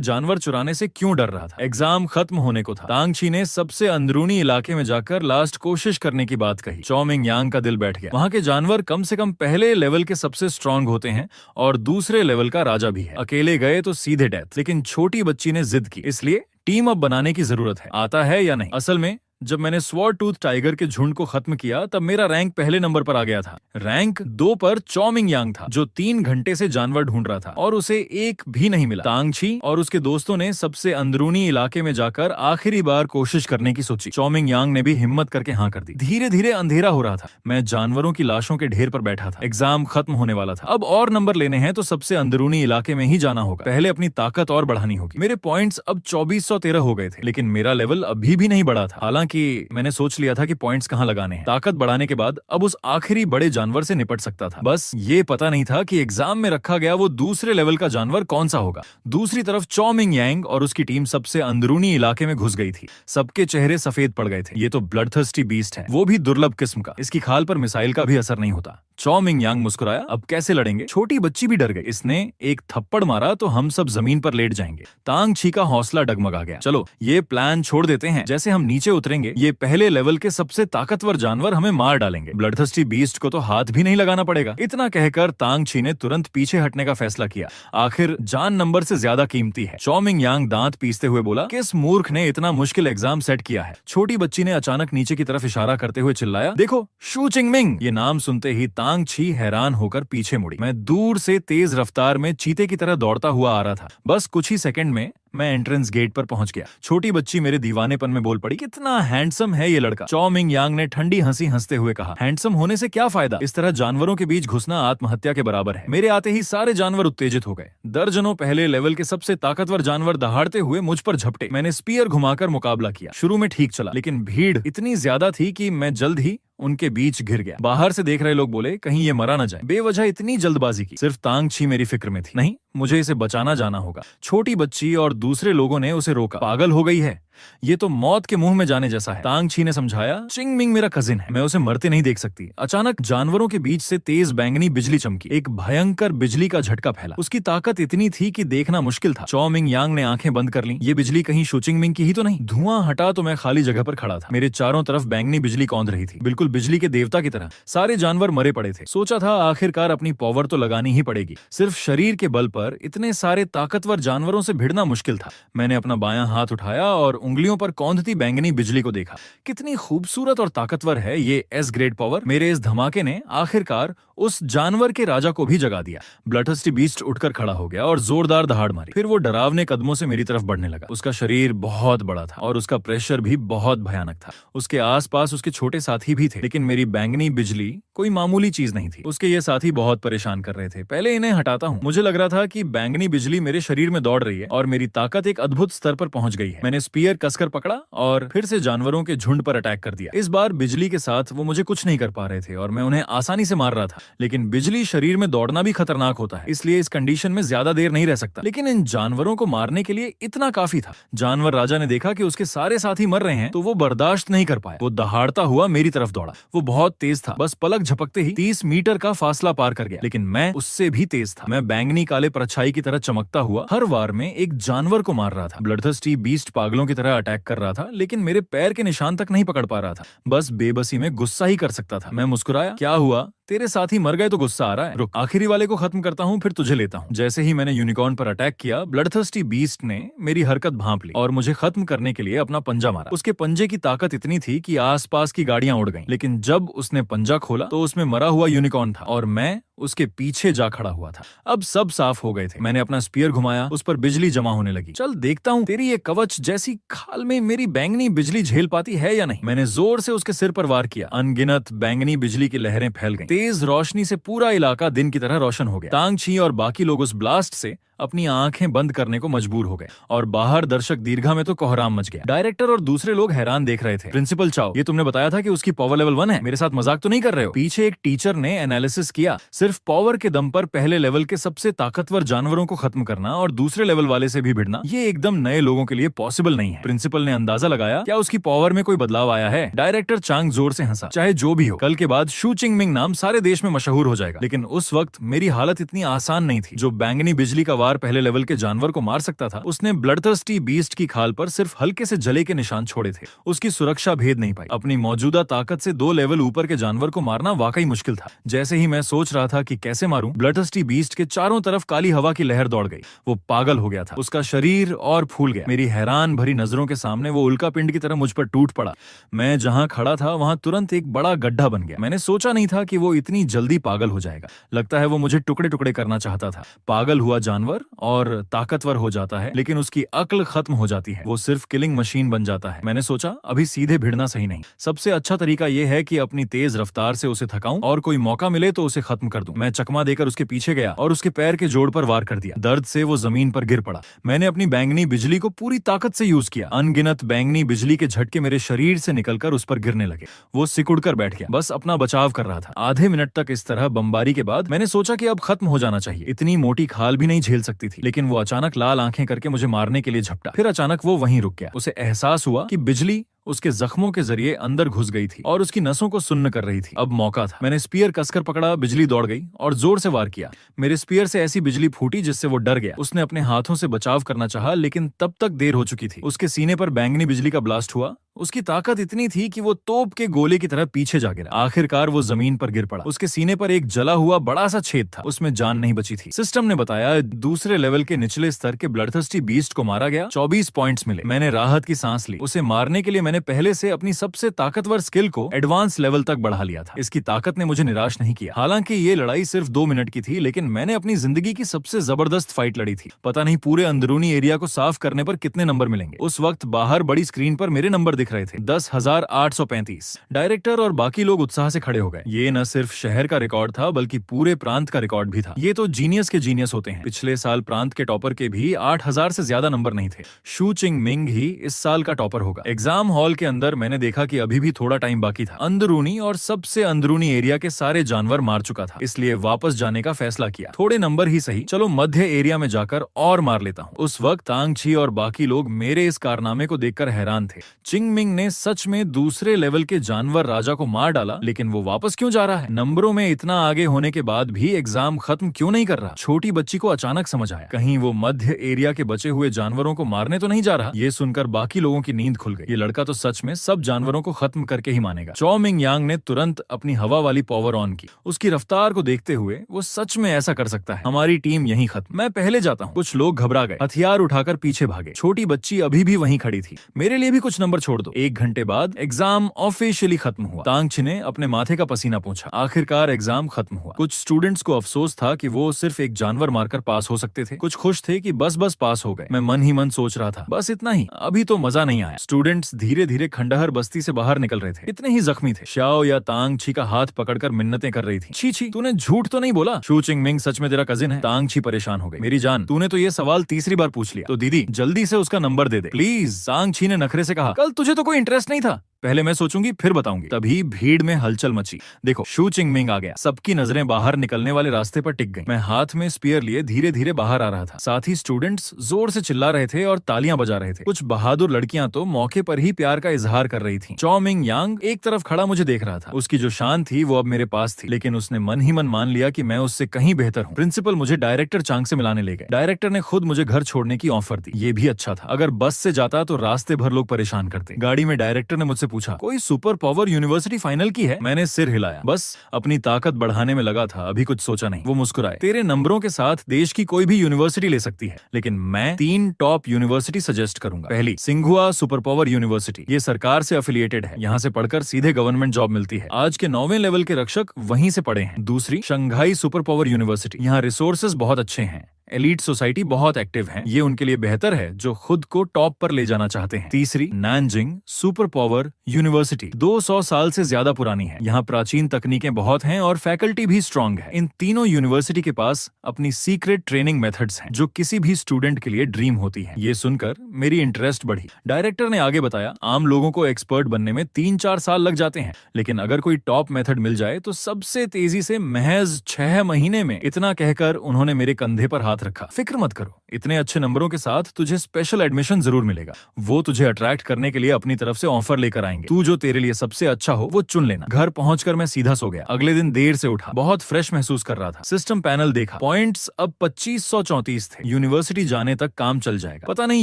जानवर चुराने से क्यों डर रहा था। एग्जाम खत्म होने को था। तांग ची ने सबसे अंदरूनी इलाके में जाकर लास्ट कोशिश करने की बात कही। चौमिंग यांग का दिल बैठ गया। वहां के जानवर कम से कम पहले लेवल के सबसे स्ट्रांग होते हैं और दूसरे लेवल का राजा भी है। अकेले गए तो सीधे डेथ। लेकिन छोटी बच्ची ने जिद की, इसलिए टीम अप बनाने की जरूरत है। आता है या नहीं? असल में जब मैंने स्वॉर्ड टूथ टाइगर के झुंड को खत्म किया तब मेरा रैंक पहले नंबर पर आ गया था। रैंक 2 पर चौमिंग यांग था, जो 3 घंटे से जानवर ढूंढ रहा था और उसे एक भी नहीं मिला। तांग ची और उसके दोस्तों ने सबसे अंदरूनी इलाके में जाकर आखिरी बार कोशिश करने की सोची। चौमिंग यांग ने भी हिम्मत करके हाँ कर दी। धीरे धीरे अंधेरा हो रहा था। मैं जानवरों की लाशों के ढेर पर बैठा था। एग्जाम खत्म होने वाला था। अब और नंबर लेने हैं तो सबसे अंदरूनी इलाके में ही जाना होगा। पहले अपनी ताकत और बढ़ानी होगी। मेरे पॉइंट्स अब 2413 हो गए थे, लेकिन मेरा लेवल अभी भी नहीं बढ़ा था। हालांकि मैंने सोच लिया था कि पॉइंट्स कहां लगाने हैं। ताकत बढ़ाने के बाद अब उस आखिरी बड़े जानवर से निपट सकता था। बस ये पता नहीं था कि एग्जाम में रखा गया वो दूसरे लेवल का जानवर कौन सा होगा। दूसरी तरफ चौमिंग यांग और उसकी टीम सबसे अंदरूनी इलाके में घुस गई थी। सबके चेहरे सफेद पड़ गए थे। ये तो ब्लडथर्स्टी बीस्ट है, वो भी दुर्लभ किस्म का। इसकी खाल पर मिसाइल का भी असर नहीं होता। चौमिंग यांग मुस्कुराया, अब कैसे लड़ेंगे? छोटी बच्ची भी डर गई। इसने एक थप्पड़ मारा तो हम सब जमीन पर लेट जाएंगे। तांग ची का हौसला डगमगा गया। चलो ये प्लान छोड़ देते हैं। जैसे हम नीचे उतरेंगे ये पहले लेवल के सबसे ताकतवर जानवर हमें मार डालेंगे। ब्लडथर्स्टी बीस्ट को तो हाथ भी नहीं लगाना पड़ेगा। इतना कहकर तांग ची ने तुरंत पीछे हटने का फैसला किया। आखिर जान नंबर से ज्यादा कीमती है। चौमिंग यांग दांत पीसते हुए बोला, किस मूर्ख ने इतना मुश्किल एग्जाम सेट किया है? छोटी बच्ची ने अचानक नीचे की तरफ इशारा करते हुए चिल्लाया, देखो शू चिंग मिंग। ये नाम सुनते ही तांग ची हैरान होकर पीछे मुड़ी। मैं दूर से तेज रफ्तार में चीते की तरह दौड़ता हुआ आ रहा था। बस कुछ ही सेकंड में मैं एंट्रेंस गेट पर पहुंच गया। छोटी बच्ची मेरे दीवानेपन में बोल पड़ी, कितना हैंडसम है ये लड़का। चौमिंग यांग ने ठंडी हंसी हंसते हुए कहा, हैंडसम होने से क्या फायदा? इस तरह जानवरों के बीच घुसना आत्महत्या के बराबर है। मेरे आते ही सारे जानवर उत्तेजित हो गए। दर्जनों पहले लेवल के सबसे ताकतवर जानवर दहाड़ते हुए मुझ पर झपटे। मैंने स्पीयर घुमाकर मुकाबला किया। शुरू में ठीक चला, लेकिन भीड़ इतनी ज्यादा थी कि मैं जल्द ही उनके बीच घिर गया। बाहर से देख रहे लोग बोले, कहीं ये मरा न जाए। बेवजह इतनी जल्दबाजी की। सिर्फ तांग ची मेरी फिक्र में थी। नहीं, मुझे इसे बचाना जाना होगा। छोटी बच्ची और दूसरे लोगों ने उसे रोका। पागल हो गई है, ये तो मौत के मुंह में जाने जैसा है। तांग ची ने समझाया, चिंग मिंग मेरा कजिन है, मैं उसे मरते नहीं देख सकती। अचानक जानवरों के बीच से तेज बैंगनी बिजली चमकी। एक भयंकर बिजली का झटका फैला। उसकी ताकत इतनी थी कि देखना मुश्किल था। चौमिंग यांग ने आंखें बंद कर ली। ये बिजली कहीं शू चिंग मिंग की ही तो नहीं? धुआं हटा तो मैं खाली जगह पर खड़ा था। मेरे चारों तरफ बैंगनी बिजली कौंध रही थी, बिल्कुल बिजली के देवता की तरह। सारे जानवर मरे पड़े थे। सोचा था आखिरकार अपनी पावर तो लगानी ही पड़ेगी। सिर्फ शरीर के बल पर इतने सारे ताकतवर जानवरों से भिड़ना मुश्किल था। मैंने अपना बायां हाथ उठाया और उंगलियों पर कौंधती बैंगनी बिजली को देखा। कितनी खूबसूरत और ताकतवर है ये एस ग्रेड पावर। मेरे इस धमाके ने आखिरकार उस जानवर के राजा को भी जगा दिया। ब्लडथर्स्टी बीस्ट उठकर खड़ा हो गया और जोरदार दहाड़ मारी। फिर वो डरावने कदमों से मेरी तरफ बढ़ने लगा। उसका शरीर बहुत बड़ा था और उसका प्रेशर भी बहुत भयानक था। उसके आसपास उसके छोटे साथी भी थे, लेकिन मेरी बैंगनी बिजली कोई मामूली चीज नहीं थी। उसके ये साथी बहुत परेशान कर रहे थे। पहले इन्हें हटाता हूँ। मुझे लग रहा था कि बैंगनी बिजली मेरे शरीर में दौड़ रही है और मेरी ताकत एक अद्भुत स्तर पर पहुंच गई है। मैंने स्पीयर कसकर पकड़ा और फिर से जानवरों के झुंड पर अटैक कर दिया। इस बार बिजली के साथ वो मुझे कुछ नहीं कर पा रहे थे और मैं उन्हें आसानी से मार रहा था। लेकिन बिजली शरीर में दौड़ना भी खतरनाक होता है, इसलिए इस कंडीशन में ज्यादा देर नहीं रह सकता। लेकिन इन जानवरों को मारने के लिए इतना काफी था। जानवर राजा ने देखा कि उसके सारे साथी मर रहे हैं तो वो बर्दाश्त नहीं कर पाया। वो दहाड़ता हुआ मेरी तरफ दौड़ा। वो बहुत तेज था, बस पलक झपकते ही 30 मीटर का फासला पार कर गया। लेकिन मैं उससे भी तेज था। मैं बैंगनी काले परछाई की तरह चमकता हुआ हर वार में एक जानवर को मार रहा था। ब्लडथर्स्टी बीस्ट पागलों की तरह अटैक कर रहा था, लेकिन मेरे पैर के निशान तक नहीं पकड़ पा रहा था। बस बेबसी में गुस्सा ही कर सकता था। मैं मुस्कुराया, क्या हुआ? तेरे साथी मर गए तो गुस्सा आ रहा है। रुक, आखिरी वाले को खत्म करता हूँ फिर तुझे लेता हूँ। जैसे ही मैंने यूनिकॉर्न पर अटैक किया, ब्लडथर्स्टी बीस्ट ने मेरी हरकत भांप ली और मुझे खत्म करने के लिए अपना पंजा मारा। उसके पंजे की ताकत इतनी थी कि आसपास की गाड़ियां उड़ गईं। लेकिन जब उसने पंजा खोला तो उसमें मरा हुआ यूनिकॉर्न था और मैं उसके पीछे जा खड़ा हुआ था। अब सब साफ हो गए थे। मैंने अपना स्पीयर घुमाया, उस पर बिजली जमा होने लगी। चल देखता हूँ तेरी ये कवच जैसी खाल में मेरी बैंगनी बिजली झेल पाती है या नहीं। मैंने जोर से उसके सिर पर वार किया। अनगिनत बैंगनी बिजली की लहरें फैल गईं। तेज रोशनी से पूरा इलाका दिन की तरह रोशन हो गया। तांग ची और बाकी लोग उस ब्लास्ट से अपनी आंखें बंद करने को मजबूर हो गए और बाहर दर्शक दीर्घा में तो कोहराम मच गया। डायरेक्टर और दूसरे लोग हैरान देख रहे थे। प्रिंसिपल चाओ, ये तुमने बताया था कि उसकी पावर लेवल 1 है, मेरे साथ मजाक तो नहीं कर रहे हो? पीछे एक टीचर ने एनालिसिस किया, सिर्फ पावर के दम पर पहले लेवल के सबसे ताकतवर जानवरों को खत्म करना और दूसरे लेवल वाले से भी भिड़ना, ये एकदम नए लोगों के लिए पॉसिबल नहीं है। प्रिंसिपल ने अंदाजा लगाया, क्या उसकी पावर में कोई बदलाव आया है? डायरेक्टर चांग जोर से हंसा। चाहे जो भी हो, कल के बाद शू चिंग मिंग नाम सारे देश में मशहूर हो जाएगा। लेकिन उस वक्त मेरी हालत इतनी आसान नहीं थी। जो बैंगनी बिजली का वार पहले लेवल के जानवर को मार सकता था, उसने ब्लडथर्स्टी बीस्ट की खाल पर सिर्फ हल्के से जले के निशान छोड़े थे। उसकी सुरक्षा भेद नहीं पाई। अपनी मौजूदा ताकत से 2 लेवल ऊपर के जानवर को मारना वाकई मुश्किल था। जैसे ही मैं सोच रहा था कि कैसे मारूं, ब्लडथर्स्टी बीस्ट के चारों तरफ काली हवा की लहर दौड़ गई। वो पागल हो गया था। उसका शरीर और फूल गया। मेरी हैरान भरी नजरों के सामने वो उल्का पिंड की तरह मुझ पर टूट पड़ा। मैं जहां खड़ा था वहां तुरंत एक बड़ा गड्ढा बन गया। मैंने सोचा नहीं था कि वो इतनी जल्दी पागल हो जाएगा। लगता है वो मुझे टुकड़े टुकड़े करना चाहता था। पागल हुआ जानवर और ताकतवर हो जाता है, लेकिन उसकी अक्ल खत्म हो जाती है। वो सिर्फ किलिंग मशीन बन जाता है। मैंने सोचा अभी सीधे भिड़ना सही नहीं। सबसे अच्छा तरीका यह है कि अपनी तेज रफ्तार से उसे थकाऊं और कोई मौका मिले तो उसे खत्म कर दूं। मैं चकमा देकर उसके पीछे गया और उसके पैर के जोड़ पर वार कर दिया। दर्द से वो जमीन पर गिर पड़ा। मैंने अपनी बैंगनी बिजली को पूरी ताकत से यूज किया। अनगिनत बैंगनी बिजली के झटके मेरे शरीर से निकलकर उस पर गिरने लगे। वो सिकुड़ कर बैठ गया, बस अपना बचाव कर रहा था। आधे मिनट तक इस तरह बमबारी के बाद मैंने सोचा कि अब खत्म हो जाना चाहिए। इतनी मोटी खाल भी नहीं झेल सकती थी। लेकिन वो अचानक लाल आंखें करके मुझे मारने के लिए झपटा। फिर अचानक वो वहीं रुक गया। उसे एहसास हुआ कि बिजली उसके जख्मों के जरिए अंदर घुस गई थी और उसकी नसों को सुन्न कर रही थी। अब मौका था। मैंने स्पीयर कसकर पकड़ा, बिजली दौड़ गई और जोर से वार किया। मेरे स्पीयर से ऐसी बिजली फूटी जिससे वो डर गया। उसने अपने हाथों से बचाव करना चाहा, लेकिन तब तक देर हो चुकी थी। उसके सीने पर बैंगनी बिजली का ब्लास्ट हुआ। उसकी ताकत इतनी थी कि वो तोप के गोले की तरह पीछे जा गिरा। आखिरकार वो जमीन पर गिर पड़ा। उसके सीने पर एक जला हुआ बड़ा सा छेद था। उसमें जान नहीं बची थी। सिस्टम ने बताया दूसरे लेवल के निचले स्तर के ब्लडथर्स्टी बीस्ट को मारा गया। 24 पॉइंट्स मिले। मैंने राहत की सांस ली। उसे मारने के लिए मैंने पहले से अपनी सबसे ताकतवर स्किल को एडवांस लेवल तक बढ़ा लिया था। इसकी ताकत ने मुझे निराश नहीं किया। हालांकि ये लड़ाई सिर्फ 2 मिनट की थी, लेकिन मैंने अपनी जिंदगी की सबसे जबरदस्त फाइट लड़ी थी। पता नहीं पूरे अंदरूनी एरिया को साफ करने पर कितने नंबर मिलेंगे। उस वक्त बाहर बड़ी स्क्रीन पर मेरे नंबर दिख रहे थे, 10,835। डायरेक्टर और बाकी लोग उत्साह से खड़े हो गए। ये न सिर्फ शहर का रिकॉर्ड था, बल्कि पूरे प्रांत का रिकॉर्ड भी था। ये तो जीनियस के जीनियस होते हैं। पिछले साल प्रांत के टॉपर के भी 8,000 से ज्यादा नंबर नहीं थे। शू चिंग मिंग ही इस साल का टॉपर होगा। एग्जाम हॉल के अंदर मैंने देखा कि अभी भी थोड़ा टाइम बाकी था। अंदरूनी और सबसे अंदरूनी एरिया के सारे जानवर मार चुका था, इसलिए वापस जाने का फैसला किया। थोड़े नंबर ही सही, चलो मध्य एरिया में जाकर और मार लेता हूँ। उस वक्त तांग ची और बाकी लोग मेरे इस कारनामे को देखकर हैरान थे। चिंग मिंग ने सच में दूसरे लेवल के जानवर राजा को मार डाला, लेकिन वो वापस क्यों जा रहा है? नंबरों में इतना आगे होने के बाद भी एग्जाम खत्म क्यों नहीं कर रहा? छोटी बच्ची को अचानक समझ आया, कहीं वो मध्य एरिया के बचे हुए जानवरों को मारने तो नहीं जा रहा। ये सुनकर बाकी लोगों की नींद खुल गई। ये लड़का तो सच में सब जानवरों को खत्म करके ही मानेगा। चौ मिंग यांग ने तुरंत अपनी हवा वाली पावर ऑन की। उसकी रफ्तार को देखते हुए वो सच में ऐसा कर सकता है। हमारी टीम यहीं खत्म, मैं पहले जाता हूँ। कुछ लोग घबरा गए, हथियार उठाकर पीछे भागे। छोटी बच्ची अभी भी वहीं खड़ी थी। मेरे लिए भी कुछ नंबर छोड़ दो। 1 घंटे बाद एग्जाम ऑफिशियली खत्म हुआ। तांग ची ने अपने माथे का पसीना पोंछा। आखिरकार एग्जाम खत्म हुआ। कुछ स्टूडेंट्स को अफसोस था कि वो सिर्फ एक जानवर मारकर पास हो सकते थे। कुछ खुश थे कि बस पास हो गए। मैं मन ही मन सोच रहा था, बस इतना ही, अभी तो मजा नहीं आया। स्टूडेंट्स धीरे धीरे खंडहर बस्ती से बाहर निकल रहे थे। इतने ही जख्मी थे। शाओ या तांग ची का हाथ पकड़कर मिन्नतें कर रही थी। छी छी, तूने झूठ तो नहीं बोला? शू चिंग मिंग सच में तेरा कजिन है? तांग ची परेशान हो गई। मेरी जान, तूने तो ये सवाल तीसरी बार पूछ लिया, तो दीदी जल्दी से उसका नंबर दे दे प्लीज। तांग ची ने नखरे से कहा, कल तुझे तो कोई इंटरेस्ट नहीं था। पहले मैं सोचूंगी फिर बताऊंगी। तभी भीड़ में हलचल मची। देखो, शू चिंग मिंग आ गया। सबकी नजरें बाहर निकलने वाले रास्ते पर टिक गईं। मैं हाथ में स्पीयर लिए धीरे धीरे बाहर आ रहा था। साथ ही स्टूडेंट्स जोर से चिल्ला रहे थे और तालियां बजा रहे थे। कुछ बहादुर लड़कियां तो मौके पर ही प्यार का इजहार कर रही थीं। चौ मिंग यांग एक तरफ खड़ा मुझे देख रहा था। उसकी जो शान थी वो अब मेरे पास थी, लेकिन उसने मन ही मन मान लिया कि मैं उससे कहीं बेहतर हूँ। प्रिंसिपल मुझे डायरेक्टर चांग से मिलाने ले गए। डायरेक्टर ने खुद मुझे घर छोड़ने की ऑफर दी। ये भी अच्छा था। अगर बस से जाता तो रास्ते भर लोग परेशान करते। गाड़ी में डायरेक्टर ने मुझसे पूछा, कोई सुपर पावर यूनिवर्सिटी फाइनल की है? मैंने सिर हिलाया। बस अपनी ताकत बढ़ाने में लगा था, अभी कुछ सोचा नहीं। वो मुस्कुराए, तेरे नंबरों के साथ देश की कोई भी यूनिवर्सिटी ले सकती है, लेकिन मैं 3 टॉप यूनिवर्सिटी सजेस्ट करूंगा। पहली, सिंघुआ सुपर पावर यूनिवर्सिटी। ये सरकार से एफिलिएटेड है, यहाँ से पढ़कर सीधे गवर्नमेंट जॉब मिलती है। आज के 9वें लेवल के रक्षक वहीं से पढ़े हैं। दूसरी, शंघाई सुपर पावर यूनिवर्सिटी। यहाँ रिसोर्सेज बहुत अच्छे हैं, एलीट सोसाइटी बहुत एक्टिव है, ये उनके लिए बेहतर है जो खुद को टॉप पर ले जाना चाहते हैं। तीसरी, नानजिंग सुपर पावर यूनिवर्सिटी। 200 साल से ज्यादा पुरानी है, यहाँ प्राचीन तकनीकें बहुत हैं और फैकल्टी भी स्ट्रांग है। इन तीनों यूनिवर्सिटी के पास अपनी सीक्रेट ट्रेनिंग मेथड्स हैं जो किसी भी स्टूडेंट के लिए ड्रीम होती है। ये सुनकर मेरी इंटरेस्ट बढ़ी। डायरेक्टर ने आगे बताया, आम लोगों को एक्सपर्ट बनने में 3-4 साल लग जाते हैं, लेकिन अगर कोई टॉप मेथड मिल जाए तो सबसे तेजी से महज 6 महीने में। इतना कहकर उन्होंने मेरे कंधे पर हाथ रखा। फिक्र मत करो, इतने अच्छे नंबरों के साथ तुझे स्पेशल एडमिशन जरूर मिलेगा। वो तुझे अट्रैक्ट करने के लिए अपनी तरफ से ऑफर लेकर आएंगे। तू जो तेरे लिए सबसे अच्छा हो वो चुन लेना। घर पहुंचकर मैं सीधा सो गया। अगले दिन देर से उठा, बहुत फ्रेश महसूस कर रहा था। सिस्टम पैनल देखा, पॉइंट्स अब 2534 थे। यूनिवर्सिटी जाने तक काम चल जाएगा। पता नहीं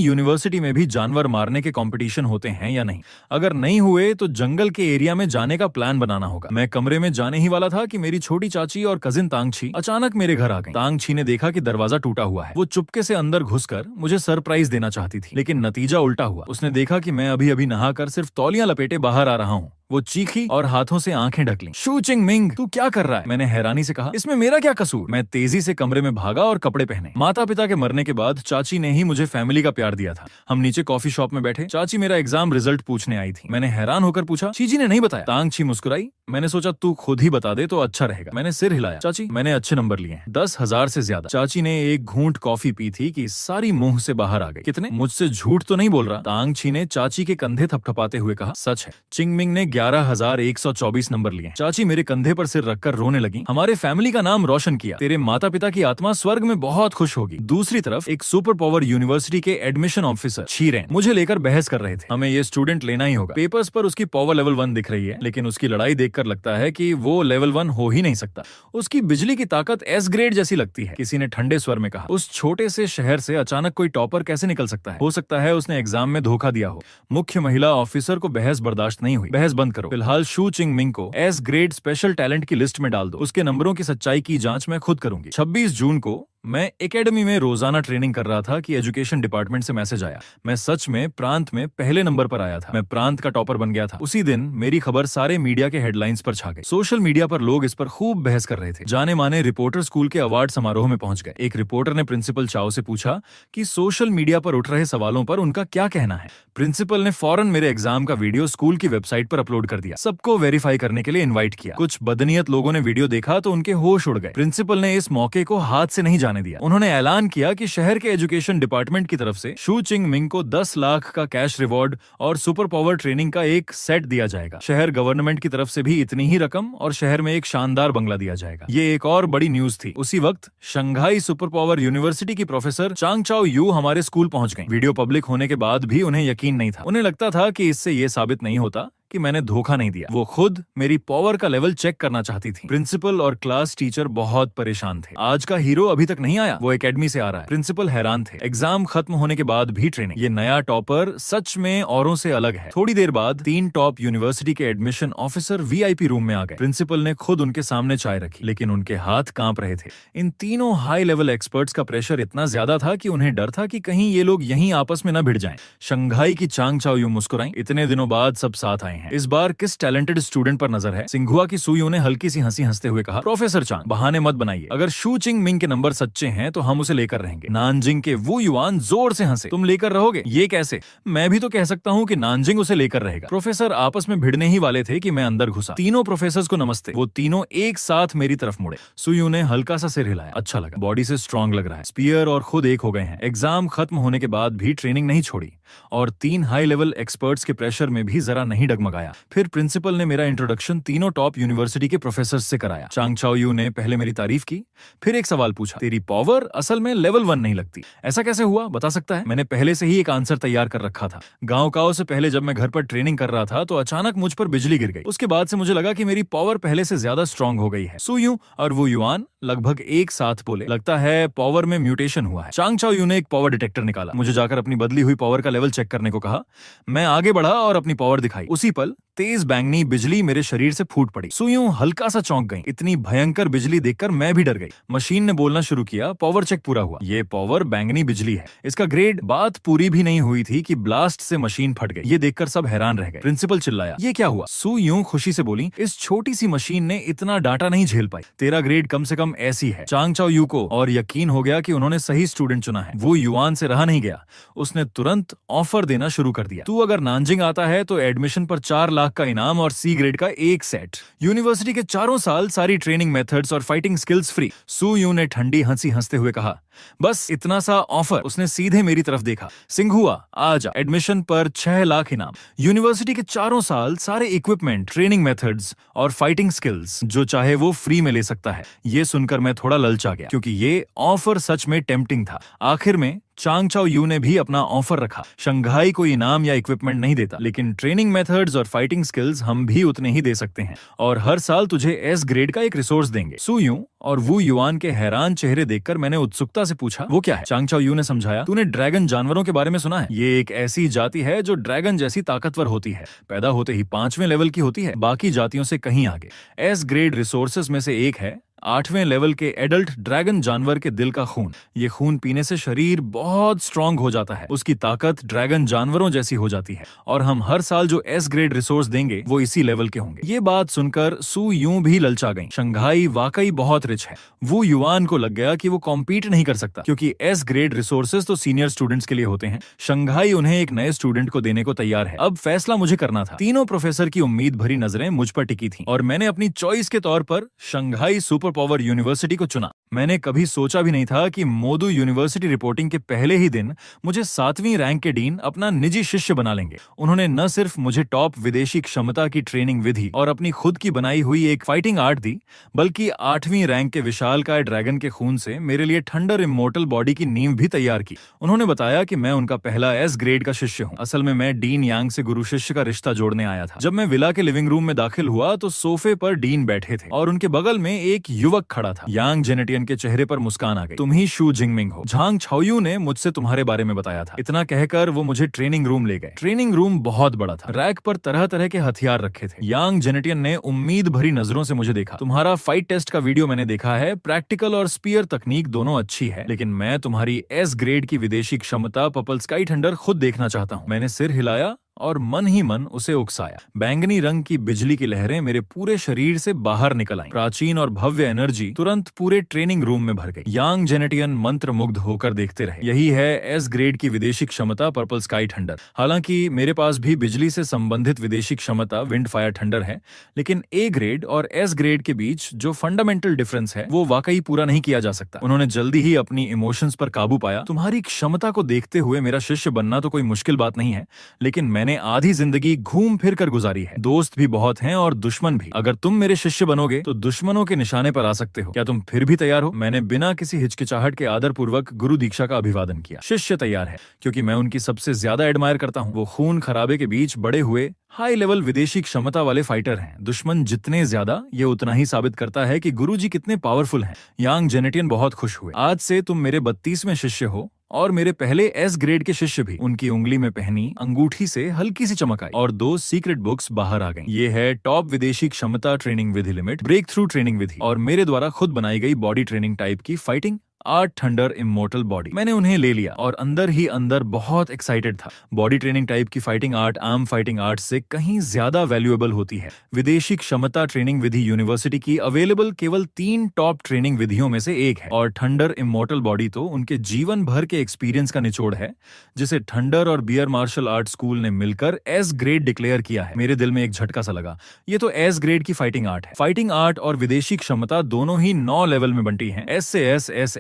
यूनिवर्सिटी में भी जानवर मारने के कंपटीशन होते हैं या नहीं। अगर नहीं हुए तो जंगल के एरिया में जाने का प्लान बनाना होगा। मैं कमरे में जाने ही वाला था कि मेरी छोटी चाची और कजिन तांगछी अचानक मेरे घर आ गई। तांगछी ने देखा कि दरवाजा टूटा हुआ है। वो चुपके से अंदर घुसकर मुझे सरप्राइज देना चाहती थी, लेकिन नतीजा उल्टा हुआ। उसने देखा कि मैं अभी अभी नहाकर सिर्फ तौलियां लपेटे बाहर आ रहा हूँ। वो चीखी और हाथों से आंखें ढक लीं। शू चिंग मिंग, तू क्या कर रहा है? मैंने हैरानी से कहा, इसमें मेरा क्या कसूर? मैं तेजी से कमरे में भागा और कपड़े पहने। माता पिता के मरने के बाद चाची ने ही मुझे फैमिली का प्यार दिया था। हम नीचे कॉफी शॉप में बैठे। चाची मेरा एग्जाम रिजल्ट पूछने आई थी। मैंने हैरान होकर पूछा, चीजी ने नहीं बताया? तांगछी मुस्कुराई। मैंने सोचा तू खुद ही बता दे तो अच्छा रहेगा। मैंने सिर हिलाया। चाची, मैंने अच्छे नंबर लिए हैं, 10,000 से ज्यादा। चाची ने एक घूंट कॉफी पी थी कि सारी मुंह से बाहर आ गई। कितने? मुझसे झूठ तो नहीं बोल रहा? तांगछी ने चाची के कंधे थपथपाते हुए कहा, सच है। चिंगमिंग ने 11,124 नंबर लिए। चाची मेरे कंधे पर सिर रखकर रोने लगी। हमारे फैमिली का नाम रोशन किया। तेरे माता पिता की आत्मा स्वर्ग में बहुत खुश होगी। दूसरी तरफ एक सुपर पावर यूनिवर्सिटी के एडमिशन ऑफिसर शीरेन मुझे लेकर बहस कर रहे थे। हमें ये स्टूडेंट लेना ही होगा। पेपर्स पर उसकी पावर लेवल 1 दिख रही है, लेकिन उसकी लड़ाई देखकर लगता है कि वो लेवल 1 हो ही नहीं सकता। उसकी बिजली की ताकत एस ग्रेड जैसी लगती है। किसी ने ठंडे स्वर में कहा, उस छोटे से शहर से अचानक कोई टॉपर कैसे निकल सकता है? हो सकता है उसने एग्जाम में धोखा दिया हो। मुख्य महिला ऑफिसर को बहस बर्दाश्त नहीं हुई। बहस बंद करो। फिलहाल शू चिंग मिंग को एस ग्रेड स्पेशल टैलेंट की लिस्ट में डाल दो। उसके नंबरों की सच्चाई की जांच मैं खुद करूंगी। 26 जून को मैं एकेडमी में रोजाना ट्रेनिंग कर रहा था कि एजुकेशन डिपार्टमेंट से मैसेज आया। मैं सच में प्रांत में पहले नंबर पर आया था। मैं प्रांत का टॉपर बन गया था। उसी दिन मेरी खबर सारे मीडिया के हेडलाइंस पर छा गई। सोशल मीडिया पर लोग इस पर खूब बहस कर रहे थे। जाने माने रिपोर्टर स्कूल के अवार्ड समारोह में पहुंच गए। एक रिपोर्टर ने प्रिंसिपल चाओ से पूछा कि सोशल मीडिया पर उठ रहे सवालों पर उनका क्या कहना है। प्रिंसिपल ने फौरन मेरे एग्जाम का वीडियो स्कूल की वेबसाइट पर अपलोड कर दिया। सबको वेरीफाई करने के लिए इन्वाइट किया। कुछ बदनीयत लोगों ने वीडियो देखा तो उनके होश उड़ गए। प्रिंसिपल ने इस मौके को हाथ से नहीं जाने दिया। उन्होंने ऐलान किया कि शहर के एजुकेशन डिपार्टमेंट की तरफ से शू चिंग मिंग को 10 लाख का कैश रिवॉर्ड और सुपर पावर ट्रेनिंग का एक सेट दिया जाएगा। शहर गवर्नमेंट की तरफ से भी इतनी ही रकम और शहर में एक शानदार बंगला दिया जाएगा। ये एक और बड़ी न्यूज थी। उसी वक्त शंघाई सुपर पावर यूनिवर्सिटी की प्रोफेसर चांग चाओ यू हमारे स्कूल पहुंच गई। वीडियो पब्लिक होने के बाद भी उन्हें यकीन नहीं था। उन्हें लगता था कि इससे ये साबित नहीं होता कि मैंने धोखा नहीं दिया। वो खुद मेरी पावर का लेवल चेक करना चाहती थी। प्रिंसिपल और क्लास टीचर बहुत परेशान थे। आज का हीरो अभी तक नहीं आया, वो एकेडमी से आ रहा है। प्रिंसिपल हैरान थे। एग्जाम खत्म होने के बाद भी ट्रेनिंग। ये नया टॉपर सच में औरों से अलग है। थोड़ी देर बाद 3 टॉप यूनिवर्सिटी के एडमिशन ऑफिसर वीआईपी रूम में आ गए। प्रिंसिपल ने खुद उनके सामने चाय रखी, लेकिन उनके हाथ कांप रहे थे। इन तीनों हाई लेवल एक्सपर्ट्स का प्रेशर इतना ज्यादा था कि उन्हें डर था कि कहीं ये लोग यहीं आपस में न भिड़ जाएं। शंघाई की चांग चाओ यू मुस्कुराई। इतने दिनों बाद सब साथ आए हैं। इस बार किस टैलेंटेड स्टूडेंट पर नजर है? सिंघुआ की सुयू ने हल्की सी हंसी हंसते हुए कहा, प्रोफेसर चांग, बहाने मत बनाइए। अगर शू चिंग मिंग के नंबर सच्चे हैं तो हम उसे लेकर रहेंगे। नानजिंग के वू युआन जोर से हंसे। तुम लेकर रहोगे? ये कैसे? मैं भी तो कह सकता हूँ कि नानजिंग उसे लेकर रहेगा। प्रोफेसर आपस में भिड़ने ही वाले थे कि मैं अंदर घुसा। तीनों प्रोफेसर्स को नमस्ते। वो तीनों एक साथ मेरी तरफ मुड़े। सुयू ने हल्का सा सिर हिलाया। अच्छा लगा, बॉडी से स्ट्रांग लग रहा है। स्पीयर और खुद एक हो गए हैं। एग्जाम खत्म होने के बाद भी ट्रेनिंग नहीं छोड़ी और 3 हाई लेवल एक्सपर्ट्स के प्रेशर में भी जरा नहीं डगमगाया। फिर प्रिंसिपल ने मेरा इंट्रोडक्शन तीनों टॉप यूनिवर्सिटी के प्रोफेसर से कराया। चांग चाओ यू ने पहले मेरी तारीफ की, फिर एक सवाल पूछा, तेरी पावर असल में लेवल 1 नहीं लगती, ऐसा कैसे हुआ, बता सकता है? मैंने पहले से ही एक आंसर तैयार कर रखा था। गांव काओ से पहले जब मैं घर पर ट्रेनिंग कर रहा था तो अचानक मुझ पर बिजली गिर गई। उसके बाद से मुझे लगा कि मेरी पावर पहले से ज्यादा स्ट्रांग हो गई है। सुयू और वो युआन लगभग एक साथ बोले, लगता है पावर में म्यूटेशन हुआ है। चांग चाओ यू ने एक पावर डिटेक्टर निकाला, मुझे जाकर अपनी बदली हुई पावर का लेवल चेक करने को कहा। मैं आगे बढ़ा और अपनी पावर दिखाई। उसी पल पल तेज बैंगनी बिजली मेरे शरीर से फूट पड़ी। सू यूं हल्का सा चौंक गई। इतनी भयंकर बिजली देखकर मैं भी डर गई। मशीन ने बोलना शुरू किया, पावर चेक पूरा हुआ। ये पावर बैंगनी बिजली है, इसका ग्रेड। बात पूरी भी नहीं हुई थी कि ब्लास्ट से मशीन फट गई। ये देखकर सब हैरान रह गए। प्रिंसिपल चिल्लाया, ये क्या हुआ? सू यूं खुशी से बोली, इस छोटी सी मशीन ने इतना डाटा नहीं झेल पाई। तेरा ग्रेड कम से कम ऐसी है। चांग चाओ यू को और यकीन हो गया कि उन्होंने सही स्टूडेंट चुना है। वो युआन से रहा नहीं गया, उसने तुरंत ऑफर देना शुरू कर दिया। तू अगर नानजिंग आता है तो एडमिशन पर 4 लाख का इनाम और सी ग्रेड का एक सेट। यूनिवर्सिटी के चारों साल सारी ट्रेनिंग मेथड्स और fighting skills free. Su Yu ने ठंडी हंसी हंसते हुए कहा, बस इतना सा ऑफर? उसने सीधे मेरी तरफ देखा। सिंघुआ आजा, एडमिशन पर 6 लाख इनाम, यूनिवर्सिटी के चारों साल सारे इक्विपमेंट, ट्रेनिंग मेथड्स और फाइटिंग स्किल्स, जो चाहे वो फ्री में ले सकता है। ये सुनकर मैं थोड़ा ललचा गया, क्योंकि ये ऑफर सच में टेम्पटिंग था। आखिर में चांग चाओ यू ने भी अपना ऑफर रखा। शंघाई कोई इनाम या इक्विपमेंट नहीं देता, लेकिन ट्रेनिंग मेथड्स और फाइटिंग स्किल्स हम भी उतने ही दे सकते हैं, और हर साल तुझे एस ग्रेड का एक रिसोर्स देंगे। सू यू और वू युआन के हैरान चेहरे देखकर मैंने उत्सुकता से पूछा, वो क्या है? चांग चाओ यू ने समझाया, तूने ड्रैगन जानवरों के बारे में सुना है? ये एक ऐसी जाति है जो ड्रैगन जैसी ताकतवर होती है। पैदा होते ही 5वें लेवल की होती है, बाकी जातियों से कहीं आगे। एस ग्रेड रिसोर्सेज में से एक है 8वें लेवल के एडल्ट ड्रैगन जानवर के दिल का खून। ये खून पीने से शरीर बहुत स्ट्रांग हो जाता है, उसकी ताकत ड्रैगन जानवरों जैसी हो जाती है, और हम हर साल जो एस ग्रेड रिसोर्स देंगे वो इसी लेवल के होंगे। ये बात सुनकर सू यूं भी ललचा गई। शंघाई वाकई बहुत रिच है। वो युआन को लग गया कि वो कॉम्पीट नहीं कर सकता, क्योंकि एस ग्रेड रिसोर्सेज तो सीनियर स्टूडेंट्स के लिए होते हैं। शंघाई उन्हें एक नए स्टूडेंट को देने को तैयार है। अब फैसला मुझे करना था। तीनों प्रोफेसर की उम्मीद भरी नजरें मुझ पर टिकी थी, और मैंने अपनी चॉइस के तौर पर शंघाई सुपर पावर यूनिवर्सिटी को चुना। मैंने कभी सोचा भी नहीं था कि मोदू यूनिवर्सिटी रिपोर्टिंग के पहले ही दिन मुझे 7वीं रैंक के डीन अपना निजी शिष्य बना लेंगे। उन्होंने न सिर्फ मुझे टॉप विदेशी क्षमता की ट्रेनिंग विधि और अपनी खुद की बनाई हुई एक फाइटिंग आर्ट दी, बल्कि 8वीं रैंक के विशालकाय ड्रैगन के खून से मेरे लिए थंडर इमोर्टल बॉडी की नींव भी तैयार की। उन्होंने बताया कि मैं उनका पहला एस ग्रेड का शिष्य हूँ। असल में मैं डीन यांग से गुरु शिष्य का रिश्ता जोड़ने आया था। जब मैं विला के लिविंग रूम में दाखिल हुआ तो सोफे पर डीन बैठे थे और उनके बगल में एक युवक खड़ा था। यांग जेनेटियन के चेहरे पर मुस्कान आ गई। तुम ही शू जिंगमिंग हो। झांग छाओयू ने मुझसे तुम्हारे बारे में बताया था। इतना कहकर वो मुझे ट्रेनिंग रूम ले गए। ट्रेनिंग रूम बहुत बड़ा था। रैक पर तरह तरह के हथियार रखे थे। यांग जेनेटियन ने उम्मीद भरी नजरों से मुझे देखा। तुम्हारा फाइट टेस्ट का वीडियो मैंने देखा है। प्रैक्टिकल और स्पीयर तकनीक दोनों अच्छी है, लेकिन मैं तुम्हारी एस ग्रेड की विदेशी क्षमता पर्पल स्काई थंडर खुद देखना चाहता हूँ। मैंने सिर हिलाया और मन ही मन उसे उकसाया। बैंगनी रंग की बिजली की लहरें मेरे पूरे शरीर से बाहर निकल आईं। प्राचीन और भव्य एनर्जी तुरंत पूरे ट्रेनिंग रूम में भर गई। यांग जेनेटियन मंत्र मुग्ध होकर देखते रहे। यही है एस ग्रेड की विदेशी क्षमता पर्पल स्काई थंडर। हालांकि मेरे पास भी बिजली से संबंधित विदेशी क्षमता विंड फायर थंडर है, लेकिन ए ग्रेड और एस ग्रेड के बीच जो फंडामेंटल डिफरेंस है वो वाकई पूरा नहीं किया जा सकता। उन्होंने जल्दी ही अपनी इमोशंस पर काबू पाया। तुम्हारी क्षमता को देखते हुए मेरा शिष्य बनना तो कोई मुश्किल बात नहीं है, लेकिन मैंने आधी जिंदगी घूम फिर कर गुजारी है। दोस्त भी बहुत हैं और दुश्मन भी। अगर तुम मेरे शिष्य बनोगे तो दुश्मनों के निशाने पर आ सकते हो। क्या तुम फिर भी तैयार हो? मैंने बिना किसी हिचकिचाहट के आदर पूर्वक गुरु दीक्षा का अभिवादन किया। शिष्य तैयार है, क्योंकि मैं उनकी सबसे ज्यादा एडमायर करता हूँ। वो खून खराबे के बीच बड़े हुए हाई लेवल विदेशी क्षमता वाले फाइटर हैं। दुश्मन जितने ज्यादा, ये उतना ही साबित करता है कि गुरुजी कितने पावरफुल हैं। यांग जेनेटियन बहुत खुश हुए। आज से तुम मेरे 32वें शिष्य हो, और मेरे पहले एस ग्रेड के शिष्य भी। उनकी उंगली में पहनी अंगूठी से हल्की सी चमक आई और 2 सीक्रेट बुक्स बाहर आ गईं। ये है टॉप विदेशी क्षमता ट्रेनिंग विधि लिमिट, ब्रेक थ्रू ट्रेनिंग विधि, और मेरे द्वारा खुद बनाई गई बॉडी ट्रेनिंग टाइप की fighting art thunder immortal body. मैंने उन्हें ले लिया और अंदर ही अंदर बहुत एक्साइटेड था। बॉडी ट्रेनिंग टाइप की fighting art arm fighting art से कहीं ज्यादा वैल्यूएबल होती है। विदेशी क्षमता ट्रेनिंग विधि यूनिवर्सिटी की अवेलेबल केवल 3 टॉप ट्रेनिंग विधियों में से एक है, और थंडर इमोर्टल बॉडी तो उनके जीवन भर के एक्सपीरियंस का निचोड़ है, जिसे थंडर और बियर मार्शल आर्ट स्कूल ने मिलकर एस ग्रेड डिक्लेयर किया है। मेरे दिल में एक झटका सा लगा। ये तो एस ग्रेड की फाइटिंग आर्ट है। फाइटिंग आर्ट और विदेशी क्षमता दोनों ही 9 लेवल में बंटी है, एस से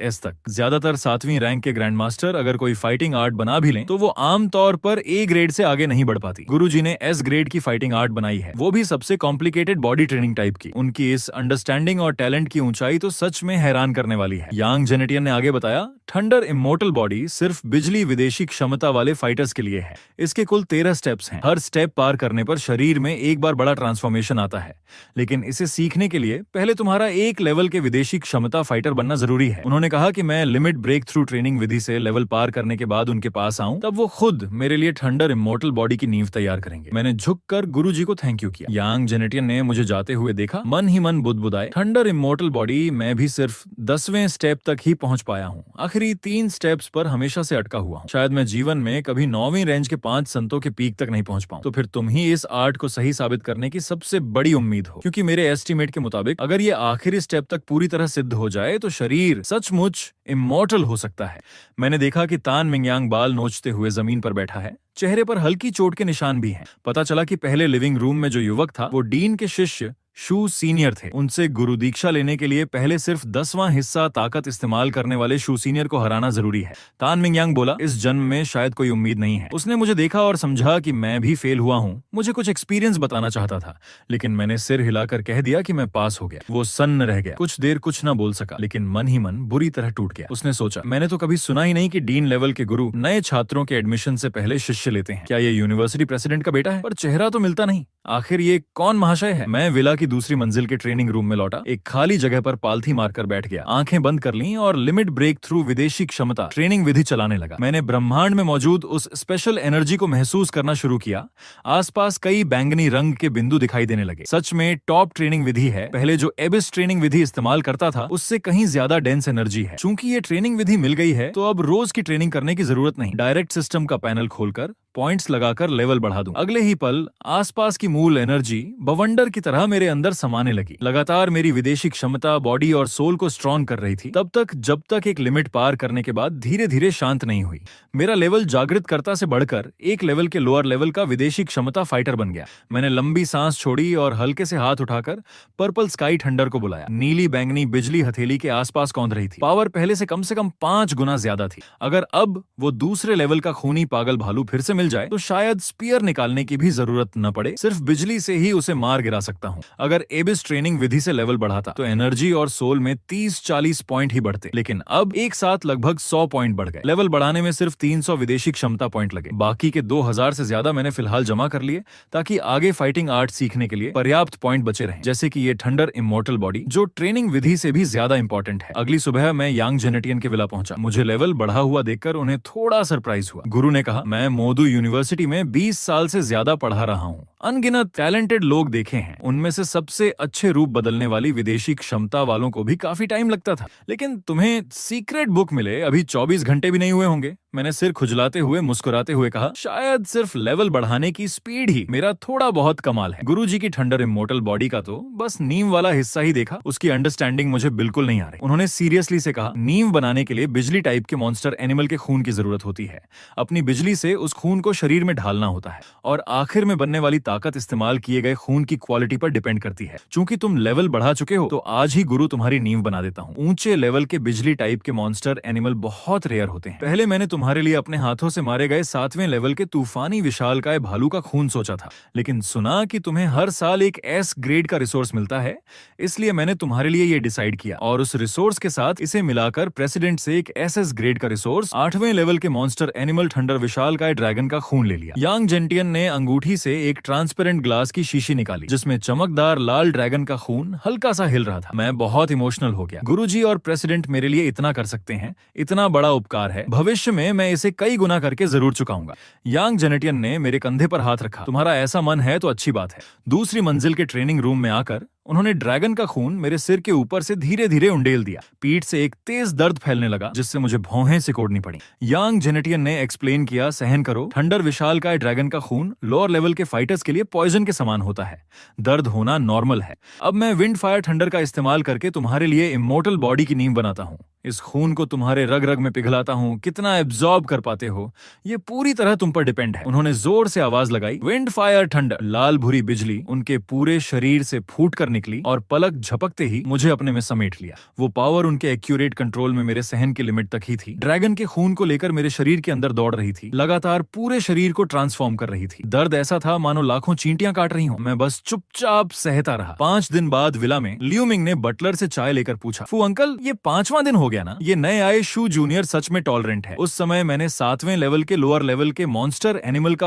एस तक। ज्यादातर 7वीं रैंक के ग्रैंड मास्टर अगर कोई फाइटिंग आर्ट बना भी लें तो वो आमतौर पर ए ग्रेड से आगे नहीं बढ़ पाती। गुरुजी ने एस ग्रेड की फाइटिंग आर्ट बनाई है, वो भी सबसे कॉम्प्लिकेटेड बॉडी ट्रेनिंग टाइप की। उनकी इस अंडरस्टैंडिंग और टैलेंट की ऊंचाई तो सच में हैरान करने वाली है। यांग जेनेटियन ने आगे बताया, थंडर इमोर्टल बॉडी सिर्फ बिजली विदेशी क्षमता वाले फाइटर्स के लिए है। इसके कुल 13 स्टेप्स हैं। हर स्टेप पार करने पर शरीर में एक बार बड़ा ट्रांसफॉर्मेशन आता है, लेकिन इसे सीखने के लिए पहले तुम्हारा 1 लेवल के विदेशी क्षमता फाइटर बनना जरूरी है। उन्होंने कहा कहा कि मैं लिमिट ब्रेक थ्रू ट्रेनिंग विधि से लेवल पार करने के बाद उनके पास आऊं, तब वो खुद मेरे लिए थंडर इमोर्टल बॉडी की नींव तैयार करेंगे। मैंने झुककर गुरुजी को थैंक यू किया। यांग जेनेटियन ने मुझे जाते हुए देखा, मन ही मन बुदबुदाए, थंडर इमोर्टल बॉडी, मैं भी सिर्फ 10वें स्टेप तक ही पहुंच पाया हूँ। आखिरी 3 स्टेप्स पर हमेशा से अटका हुआ हूँ। शायद मैं जीवन में कभी 9वीं रेंज के 5 संतों के पीक तक नहीं पहुंच पाऊं। तो फिर तुम ही इस आर्ट को सही साबित करने की सबसे बड़ी उम्मीद हो, क्योंकि मेरे एस्टीमेट के मुताबिक अगर ये आखिरी स्टेप तक पूरी तरह सिद्ध हो जाए तो शरीर सचमुच इमॉर्टल हो सकता है। मैंने देखा कि तान मिंगयांग बाल नोचते हुए जमीन पर बैठा है। चेहरे पर हल्की चोट के निशान भी हैं। पता चला कि पहले लिविंग रूम में जो युवक था वो डीन के शिष्य शू सीनियर थे। उनसे गुरु दीक्षा लेने के लिए पहले सिर्फ 10वां हिस्सा ताकत इस्तेमाल करने वाले शू सीनियर को हराना जरूरी है। तान मिंगयांग बोला, इस जन्म में शायद कोई उम्मीद नहीं है। उसने मुझे देखा और समझा कि मैं भी फेल हुआ हूँ। मुझे कुछ एक्सपीरियंस बताना चाहता था, लेकिन मैंने सिर हिलाकर कह दिया कि मैं पास हो गया। वो सन्न रह गया, कुछ देर कुछ न बोल सका, लेकिन मन ही मन बुरी तरह टूट गया। उसने सोचा, मैंने तो कभी सुना ही नहीं कि डीन लेवल के गुरु नए छात्रों के एडमिशन से पहले शिष्य लेते हैं। क्या ये यूनिवर्सिटी प्रेसिडेंट का बेटा है? पर चेहरा तो मिलता नहीं। आखिर ये कौन महाशय है? मैं विला की दूसरी मंजिल के ट्रेनिंग रूम में लौटा, एक खाली जगह पर पालथी मारकर बैठ गया, आंखें बंद कर लीं और लिमिट ब्रेक थ्रू विदेशी क्षमता ट्रेनिंग विधि चलाने लगा। मैंने ब्रह्मांड में मौजूद उस स्पेशल एनर्जी को महसूस करना शुरू किया। आसपास कई बैंगनी रंग के बिंदु दिखाई देने लगे। सच में टॉप ट्रेनिंग विधि है। पहले जो एबिस ट्रेनिंग विधि इस्तेमाल करता था उससे कहीं ज्यादा डेंस एनर्जी है। चूंकि ये ट्रेनिंग विधि मिल गई है तो अब रोज की ट्रेनिंग करने की जरूरत नहीं। डायरेक्ट सिस्टम का पैनल खोलकर पॉइंट्स लगाकर लेवल बढ़ा दूं। अगले ही पल आसपास की मूल एनर्जी बवंडर की तरह मेरे अंदर समाने लगी। लगातार मेरी विदेशी क्षमता बॉडी और सोल को स्ट्रॉन्ग कर रही थी, तब तक जब तक एक लिमिट पार करने के बाद धीरे धीरे शांत नहीं हुई। मेरा लेवल जागृतकर्ता से बढ़कर एक लेवल के लोअर लेवल का विदेशी क्षमता फाइटर बन गया। मैंने लंबी सांस छोड़ी और हल्के से हाथ उठाकर पर्पल स्काई थंडर को बुलाया। नीली बैंगनी बिजली हथेली के आसपास कौंध रही थी। पावर पहले से कम 5 गुना ज्यादा थी। अगर अब वो दूसरे लेवल का खूनी पागल भालू फिर से मिल जाए तो शायद स्पीयर निकालने की भी जरूरत न पड़े, सिर्फ बिजली से ही उसे मार गिरा सकता हूँ। अगर एबिस ट्रेनिंग विधि से लेवल बढ़ाता तो एनर्जी और सोल में 30-40 पॉइंट ही बढ़ते, लेकिन अब एक साथ लगभग 100 पॉइंट बढ़ गए। लेवल बढ़ाने में सिर्फ 300 विदेशी क्षमता पॉइंट लगे। बाकी के 2000 से ज्यादा मैंने फिलहाल जमा कर लिए, ताकि आगे फाइटिंग आर्ट सीखने के लिए पर्याप्त पॉइंट बचे रहें, जैसे कि ये थंडर इमॉर्टल बॉडी, जो ट्रेनिंग विधि से भी ज्यादा इंपॉर्टेंट है। अगली सुबह मैं यांग जेनेटियन के विला पहुंचा। मुझे लेवल बढ़ा हुआ देखकर उन्हें थोड़ा सरप्राइज हुआ। गुरु ने कहा, मैं मोदू यूनिवर्सिटी में 20 साल से ज्यादा पढ़ा रहा हूँ। अनगिनत टैलेंटेड लोग देखे हैं, उनमें से सबसे अच्छे रूप बदलने वाली विदेशी क्षमता वालों को भी काफी टाइम लगता था, लेकिन तुम्हें सीक्रेट बुक मिले अभी 24 घंटे भी नहीं हुए होंगे। मैंने सिर खुजलाते हुए मुस्कुराते हुए कहा, शायद सिर्फ लेवल बढ़ाने की स्पीड ही मेरा थोड़ा बहुत कमाल है। गुरुजी की थंडर इमॉर्टल बॉडी का तो बस नीम वाला हिस्सा ही देखा, उसकी अंडरस्टैंडिंग मुझे बिल्कुल नहीं आ रही। उन्होंने सीरियसली से कहा, नीम बनाने के लिए बिजली टाइप के मॉन्स्टर एनिमल के खून की जरूरत होती है। अपनी बिजली से उस खून को शरीर में ढालना होता है और आखिर में बनने वाली ताकत इस्तेमाल किए गए खून की क्वालिटी पर डिपेंड करती है। चूंकि तुम लेवल बढ़ा चुके हो तो आज ही गुरु तुम्हारी नींव बना देता हूँ। ऊंचे लेवल के बिजली टाइप के मॉन्स्टर एनिमल बहुत रेयर होते हैं। पहले मैंने तुम्हारे लिए अपने हाथों से मारे गए 7वें लेवल के तूफानी विशालकाय भालू का खून सोचा था, लेकिन सुना कि तुम्हें हर साल एक एस ग्रेड का रिसोर्स मिलता है, इसलिए मैंने तुम्हारे लिए ये डिसाइड किया और उस रिसोर्स के साथ इसे मिलाकर प्रेसिडेंट से एक एसएस ग्रेड का रिसोर्स 8वें लेवल के मॉन्स्टर एनिमल थंडर विशालकाय ड्रैगन का खून ले लिया। यांग जेंटियन ने अंगूठी से एक ट्रांसपेरेंट ग्लास की शीशी निकाली, जिसमें चमकदार लाल ड्रैगन का खून हल्का सा हिल रहा था। मैं बहुत इमोशनल हो गया। गुरुजी और प्रेसिडेंट मेरे लिए इतना कर सकते हैं, इतना बड़ा उपकार है, भविष्य में मैं इसे कई गुना करके जरूर चुकाऊंगा। यांग जेनेटियन ने मेरे कंधे पर हाथ रखा। तुम्हारा ऐसा मन है तो अच्छी बात है। दूसरी मंजिल के ट्रेनिंग रूम में आकर उन्होंने ड्रैगन का खून मेरे सिर के ऊपर से धीरे धीरे उंडेल दिया। पीठ से एक तेज दर्द फैलने लगा, जिससे मुझे भौहें सिकोड़नी पड़ी। यांग जेनेटियन ने एक्सप्लेन किया, सहन करो, थंडर विशालकाय ड्रैगन का खून लोअर लेवल के फाइटर्स के लिए पॉइजन के समान होता है। दर्द होना नॉर्मल है। अब मैं विंड फायर थंडर का इस्तेमाल करके तुम्हारे लिए इमॉर्टल बॉडी की नींव बनाता हूँ। इस खून को तुम्हारे रग रग में पिघलाता हूँ। कितना एब्जॉर्ब कर पाते हो ये पूरी तरह तुम पर डिपेंड है। उन्होंने जोर से आवाज लगाई, विंड फायर थंडर। लाल भूरी बिजली उनके पूरे शरीर से फूट कर निकली और पलक झपकते ही मुझे अपने में समेट लिया। वो पावर उनके एक्यूरेट कंट्रोल में मेरे सहन की लिमिट तक ही थी। ड्रैगन के खून को लेकर मेरे शरीर के अंदर दौड़ रही थी, लगातार पूरे शरीर को ट्रांसफॉर्म कर रही थी। दर्द ऐसा था मानो लाखों चींटियां काट रही हूँ। मैं बस चुपचाप सहता रहा। 5 दिन बाद विला में लियूमिंग ने बटलर से चाय लेकर पूछा, फू अंकल, ये 5वां दिन हो गया ना? ये नए आए शू जूनियर सच में टॉलरेंट है। उस समय मैंने 7वें लेवल के लोअर लेवल के मॉन्स्टर एनिमल का